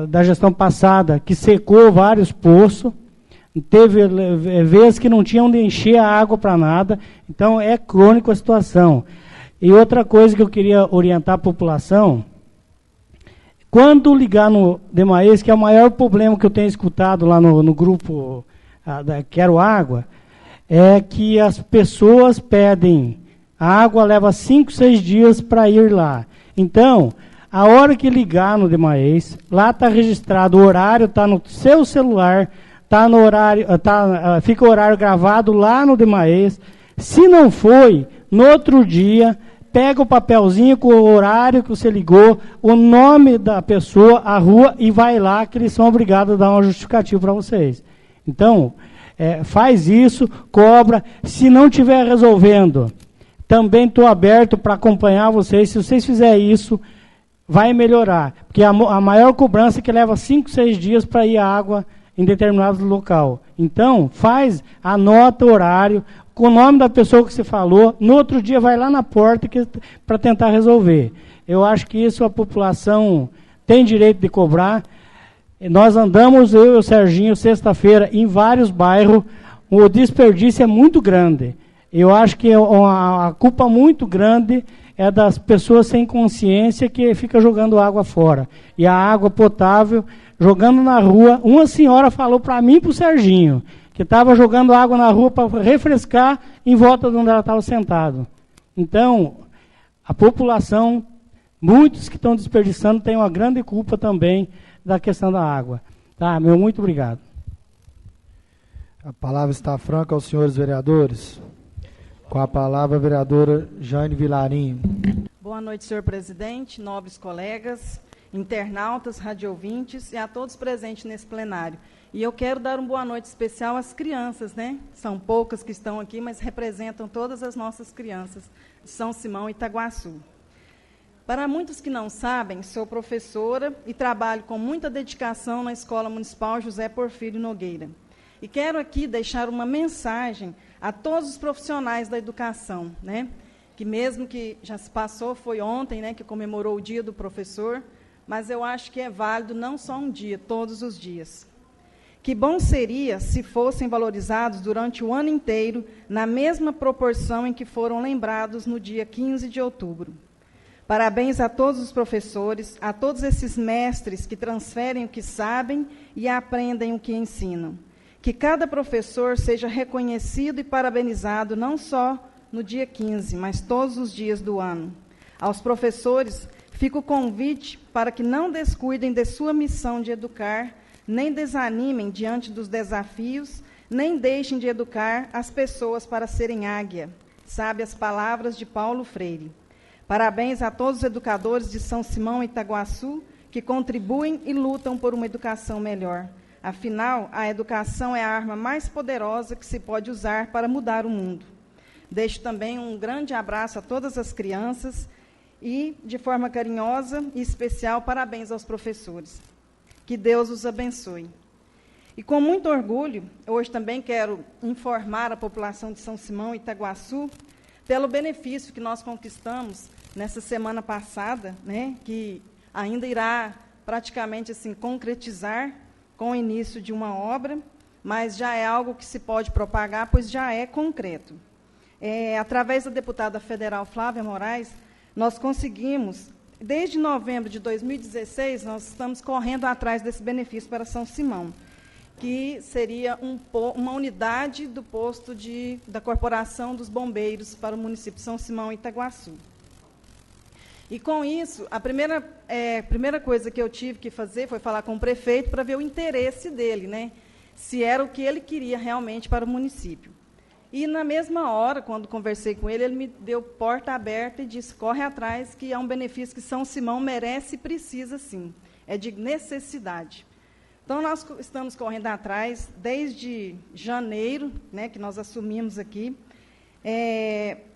da gestão passada, que secou vários poços, teve vezes que não tinha onde encher a água para nada, então é crônico a situação. E outra coisa que eu queria orientar a população, quando ligar no Demaes, que é o maior problema que eu tenho escutado lá no grupo Quero Água, é que as pessoas pedem, a água leva 5, 6 dias para ir lá. Então, a hora que ligar no Demaes, lá está registrado o horário, está no seu celular, tá no horário, fica o horário gravado lá no Demaes. Se não foi, no outro dia, pega o papelzinho com o horário que você ligou, o nome da pessoa, a rua, e vai lá, que eles são obrigados a dar uma justificativa para vocês. Então, faz isso, cobra. Se não estiver resolvendo, também estou aberto para acompanhar vocês. Se vocês fizerem isso, vai melhorar. Porque a maior cobrança é que leva 5, 6 dias para ir a água em determinado local. Então, anota o horário, com o nome da pessoa que você falou, no outro dia vai lá na porta para tentar resolver. Eu acho que isso a população tem direito de cobrar. Nós andamos, eu e o Serginho, sexta-feira, em vários bairros, o desperdício é muito grande. Eu acho que a culpa muito grande é das pessoas sem consciência que ficam jogando água fora. E a água potável, jogando na rua, uma senhora falou para mim e para o Serginho, que estava jogando água na rua para refrescar em volta de onde ela estava sentada. Então, a população, muitos que estão desperdiçando, têm uma grande culpa também da questão da água. Tá, muito obrigado. A palavra está franca aos senhores vereadores. Com a palavra, a vereadora Jane Vilarinho. Boa noite, senhor presidente, nobres colegas, internautas, radiovintes e a todos presentes nesse plenário. E eu quero dar uma boa noite especial às crianças, né? São poucas que estão aqui, mas representam todas as nossas crianças de São Simão e Itaguaçu. Para muitos que não sabem, sou professora e trabalho com muita dedicação na Escola Municipal José Porfírio Nogueira. E quero aqui deixar uma mensagem a todos os profissionais da educação, né? Que mesmo que já se passou, foi ontem, né, que comemorou o Dia do Professor, mas eu acho que é válido não só um dia, todos os dias. Que bom seria se fossem valorizados durante o ano inteiro, na mesma proporção em que foram lembrados no dia 15 de outubro. Parabéns a todos os professores, a todos esses mestres que transferem o que sabem e aprendem o que ensinam. Que cada professor seja reconhecido e parabenizado, não só no dia 15, mas todos os dias do ano. Aos professores, fica o convite para que não descuidem de sua missão de educar, nem desanimem diante dos desafios, nem deixem de educar as pessoas para serem águia. Sabe as palavras de Paulo Freire. Parabéns a todos os educadores de São Simão e Itaguaçu que contribuem e lutam por uma educação melhor. Afinal, a educação é a arma mais poderosa que se pode usar para mudar o mundo. Deixo também um grande abraço a todas as crianças e, de forma carinhosa e especial, parabéns aos professores. Que Deus os abençoe. E com muito orgulho, hoje também quero informar a população de São Simão e Itaguaçu pelo benefício que nós conquistamos nessa semana passada, né, que ainda irá praticamente assim, concretizar com o início de uma obra, mas já é algo que se pode propagar, pois já é concreto. Através da deputada federal Flávia Moraes, nós conseguimos, desde novembro de 2016, nós estamos correndo atrás desse benefício para São Simão, que seria uma unidade do posto da Corporação dos Bombeiros para o município de São Simão e Itaguaçu. E, com isso, a primeira coisa que eu tive que fazer foi falar com o prefeito para ver o interesse dele, né? Se era o que ele queria realmente para o município. E, na mesma hora, quando conversei com ele me deu porta aberta e disse, corre atrás, que é um benefício que São Simão merece e precisa, sim. É de necessidade. Então, nós estamos correndo atrás desde janeiro, né, que nós assumimos aqui.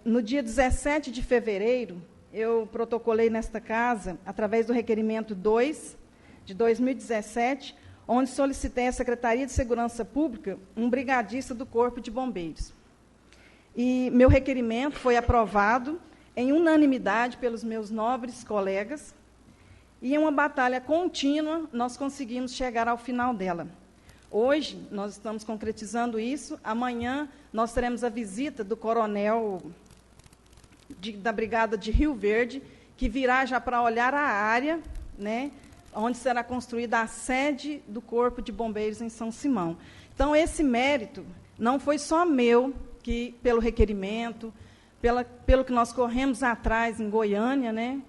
No dia 17 de fevereiro, eu protocolei nesta casa, através do requerimento 2 de 2017, onde solicitei à Secretaria de Segurança Pública um brigadista do Corpo de Bombeiros. E meu requerimento foi aprovado em unanimidade pelos meus nobres colegas, e em uma batalha contínua, nós conseguimos chegar ao final dela. Hoje, nós estamos concretizando isso. Amanhã, nós teremos a visita do coronel da Brigada de Rio Verde, que virá já para olhar a área, né, onde será construída a sede do Corpo de Bombeiros em São Simão. Então, esse mérito não foi só meu, que pelo requerimento, pelo que nós corremos atrás em Goiânia, né,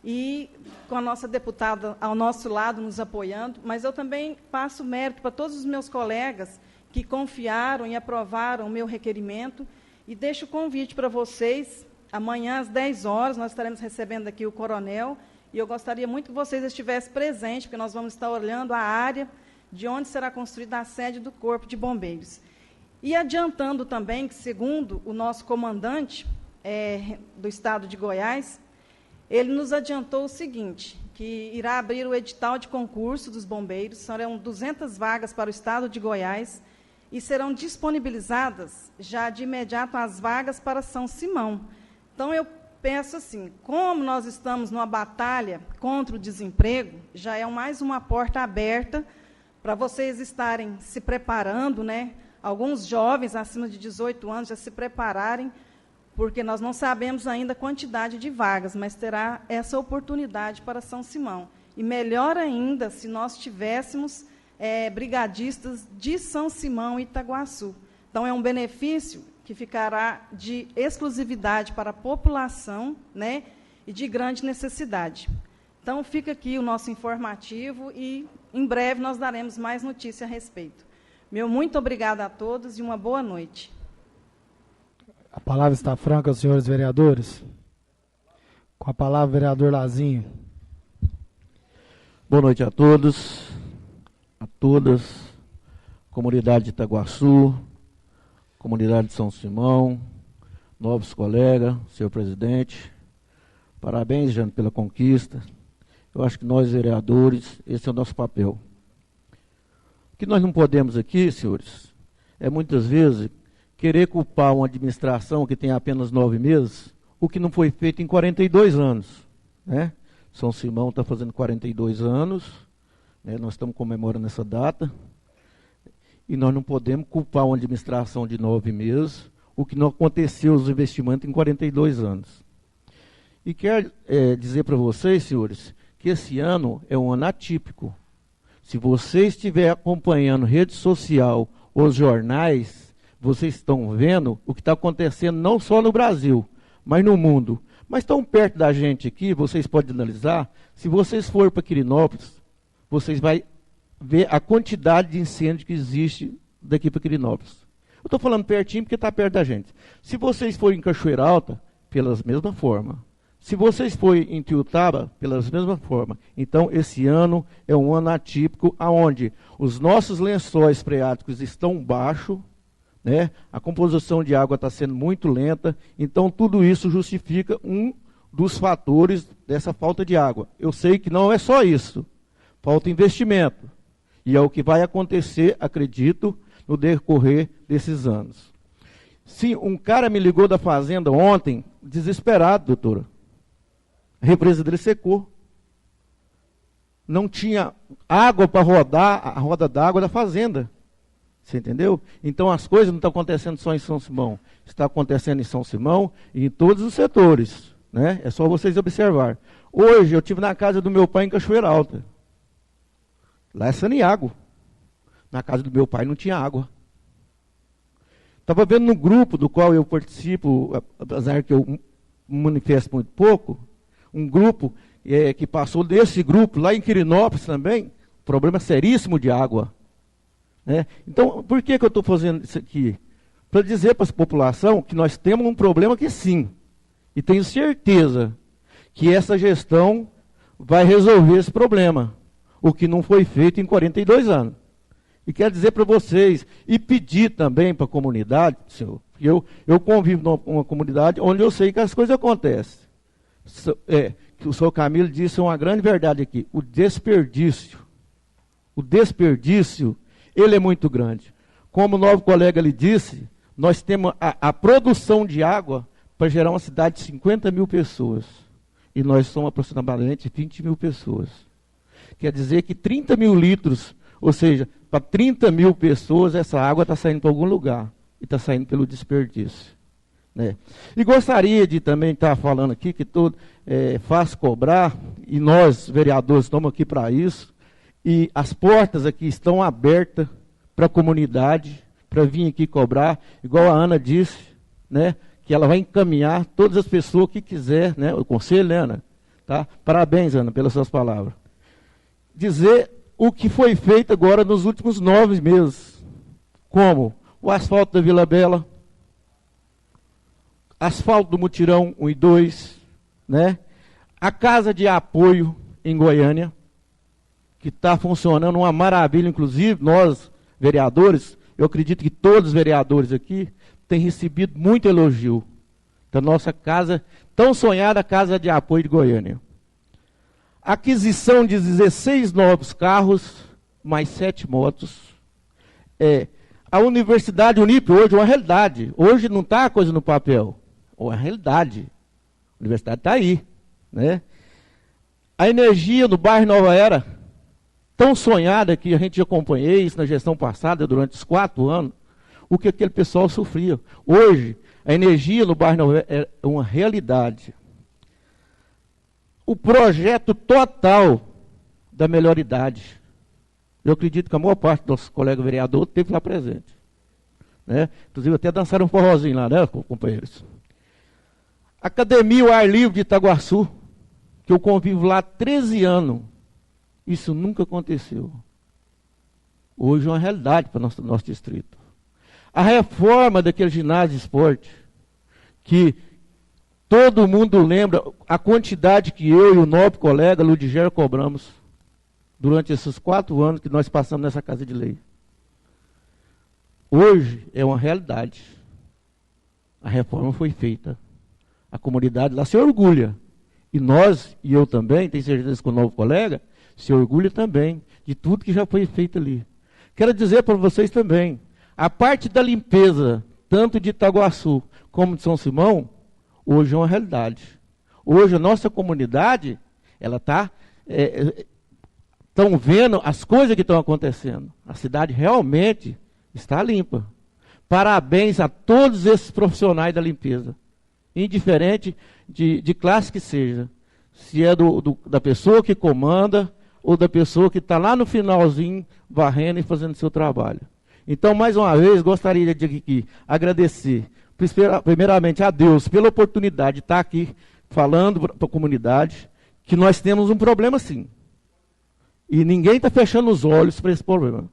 e com a nossa deputada ao nosso lado, nos apoiando, mas eu também passo mérito para todos os meus colegas que confiaram e aprovaram o meu requerimento, e deixo o convite para vocês. Amanhã, às 10 horas, nós estaremos recebendo aqui o coronel, e eu gostaria muito que vocês estivessem presentes, porque nós vamos estar olhando a área de onde será construída a sede do Corpo de Bombeiros. E adiantando também que, segundo o nosso comandante do Estado de Goiás, ele nos adiantou o seguinte, que irá abrir o edital de concurso dos bombeiros, serão 200 vagas para o Estado de Goiás, e serão disponibilizadas já de imediato as vagas para São Simão. Então, eu penso assim, como nós estamos numa batalha contra o desemprego, já é mais uma porta aberta para vocês estarem se preparando, né? Alguns jovens acima de 18 anos já se prepararem, porque nós não sabemos ainda a quantidade de vagas, mas terá essa oportunidade para São Simão. E melhor ainda se nós tivéssemos brigadistas de São Simão e Itaguaçu. Então, é um benefício que ficará de exclusividade para a população, né, e de grande necessidade. Então, fica aqui o nosso informativo e, em breve, nós daremos mais notícia a respeito. Meu muito obrigada a todos e uma boa noite. A palavra está franca aos senhores vereadores. Com a palavra, vereador Lazinho. Boa noite a todos, a todas, comunidade de Itaguaçu, comunidade de São Simão, novos colegas, senhor presidente. Parabéns, Jane, pela conquista. Eu acho que nós, vereadores, esse é o nosso papel. O que nós não podemos aqui, senhores, é muitas vezes querer culpar uma administração que tem apenas 9 meses, o que não foi feito em 42 anos. Né? São Simão está fazendo 42 anos, né? Nós estamos comemorando essa data, e nós não podemos culpar uma administração de 9 meses, o que não aconteceu os investimentos em 42 anos. E quero dizer para vocês, senhores, que esse ano é um ano atípico. Se você estiver acompanhando rede social, os jornais, vocês estão vendo o que está acontecendo não só no Brasil, mas no mundo. Mas tão perto da gente aqui, vocês podem analisar, se vocês forem para Quirinópolis, vocês vão ver a quantidade de incêndio que existe daqui para Quirinópolis. Eu estou falando pertinho porque está perto da gente. Se vocês forem em Cachoeira Alta, pela mesma forma. Se vocês forem em Tiutaba, pela mesma forma. Então, esse ano é um ano atípico, onde os nossos lençóis freáticos estão baixos, né? A composição de água está sendo muito lenta, então tudo isso justifica um dos fatores dessa falta de água. Eu sei que não é só isso, falta investimento, e é o que vai acontecer, acredito, no decorrer desses anos. Sim, um cara me ligou da fazenda ontem, desesperado, doutora. A represa dele secou. Não tinha água para rodar a roda d'água da fazenda. Você entendeu? Então as coisas não estão acontecendo só em São Simão. Está acontecendo em São Simão e em todos os setores. Né? É só vocês observar. Hoje eu estive na casa do meu pai em Cachoeira Alta. Lá é Saniago. Na casa do meu pai não tinha água. Estava vendo no grupo do qual eu participo, apesar que eu manifesto muito pouco, um grupo que passou desse grupo, lá em Quirinópolis também, problema seríssimo de água. Né? Então, por que eu estou fazendo isso aqui? Para dizer para a população que nós temos um problema que sim, e tenho certeza que essa gestão vai resolver esse problema. o que não foi feito em 42 anos. E quero dizer para vocês, e pedir também para a comunidade, senhor, eu convivo numa comunidade onde eu sei que as coisas acontecem. Que o senhor Camilo disse uma grande verdade aqui, o desperdício, ele é muito grande. Como o novo colega lhe disse, nós temos a produção de água para gerar uma cidade de 50 mil pessoas. E nós somos aproximadamente 20 mil pessoas. Quer dizer que 30 mil litros, ou seja, para 30 mil pessoas, essa água está saindo para algum lugar. E está saindo pelo desperdício. Né? E gostaria de também estar falando aqui que todo faz cobrar, e nós, vereadores, estamos aqui para isso, e as portas aqui estão abertas para a comunidade, para vir aqui cobrar, igual a Ana disse, né, que ela vai encaminhar todas as pessoas que quiser, né, o conselho, né, Ana? Tá? Parabéns, Ana, pelas suas palavras. Dizer o que foi feito agora nos últimos 9 meses, como o asfalto da Vila Bela, asfalto do Mutirão 1 e 2, né? A casa de apoio em Goiânia, que está funcionando uma maravilha, inclusive nós, vereadores, eu acredito que todos os vereadores aqui têm recebido muito elogio da nossa casa, tão sonhada Casa de Apoio de Goiânia. Aquisição de 16 novos carros, mais 7 motos. A Universidade Unip hoje é uma realidade. Hoje não está a coisa no papel, é uma realidade. A universidade está aí. Né? A energia no bairro Nova Era, tão sonhada que a gente já acompanhei isso na gestão passada, durante os 4 anos, o que aquele pessoal sofria. Hoje, a energia no bairro Nova Era é uma realidade. O projeto total da melhor idade. Eu acredito que a maior parte dos nossos colegas vereadores esteve lá presente. Né? Inclusive até dançaram um forrozinho lá, né, companheiros? Academia ao Ar Livre de Itaguaçu, que eu convivo lá há 13 anos. Isso nunca aconteceu. Hoje é uma realidade para o nosso distrito. A reforma daquele ginásio de esporte, que todo mundo lembra a quantidade que eu e o nobre colega Ludiger cobramos durante esses 4 anos que nós passamos nessa Casa de Lei. Hoje é uma realidade. A reforma foi feita. A comunidade lá se orgulha. E nós, e eu também, tenho certeza que o novo colega, se orgulha também de tudo que já foi feito ali. Quero dizer para vocês também, a parte da limpeza, tanto de Itaguaçu como de São Simão, hoje é uma realidade. Hoje a nossa comunidade, ela está... estão vendo as coisas que estão acontecendo. A cidade realmente está limpa. Parabéns a todos esses profissionais da limpeza. Indiferente de classe que seja. Se é da pessoa que comanda ou da pessoa que está lá no finalzinho varrendo e fazendo seu trabalho. Então, mais uma vez, gostaria de aqui agradecer, primeiramente a Deus, pela oportunidade de estar aqui falando para a comunidade que nós temos um problema sim. E ninguém está fechando os olhos para esse problema.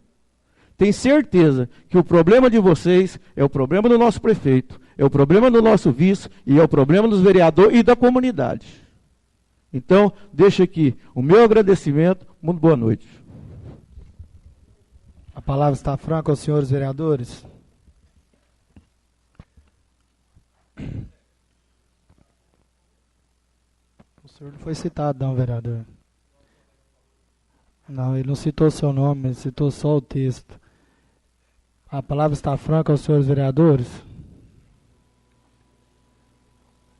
Tenho certeza que o problema de vocês é o problema do nosso prefeito, é o problema do nosso vice e é o problema dos vereadores e da comunidade. Então, deixo aqui o meu agradecimento. Muito boa noite. A palavra está franca aos senhores vereadores. O senhor não foi citado, não, vereador. Não, ele não citou seu nome, ele citou só o texto. A palavra está franca aos senhores vereadores.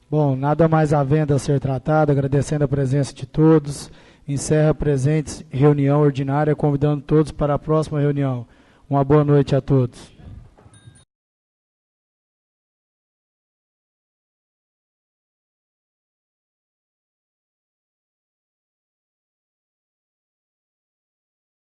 Bom, nada mais havendo a ser tratado, agradecendo a presença de todos. Encerra presentes reunião ordinária, convidando todos para a próxima reunião. Uma boa noite a todos.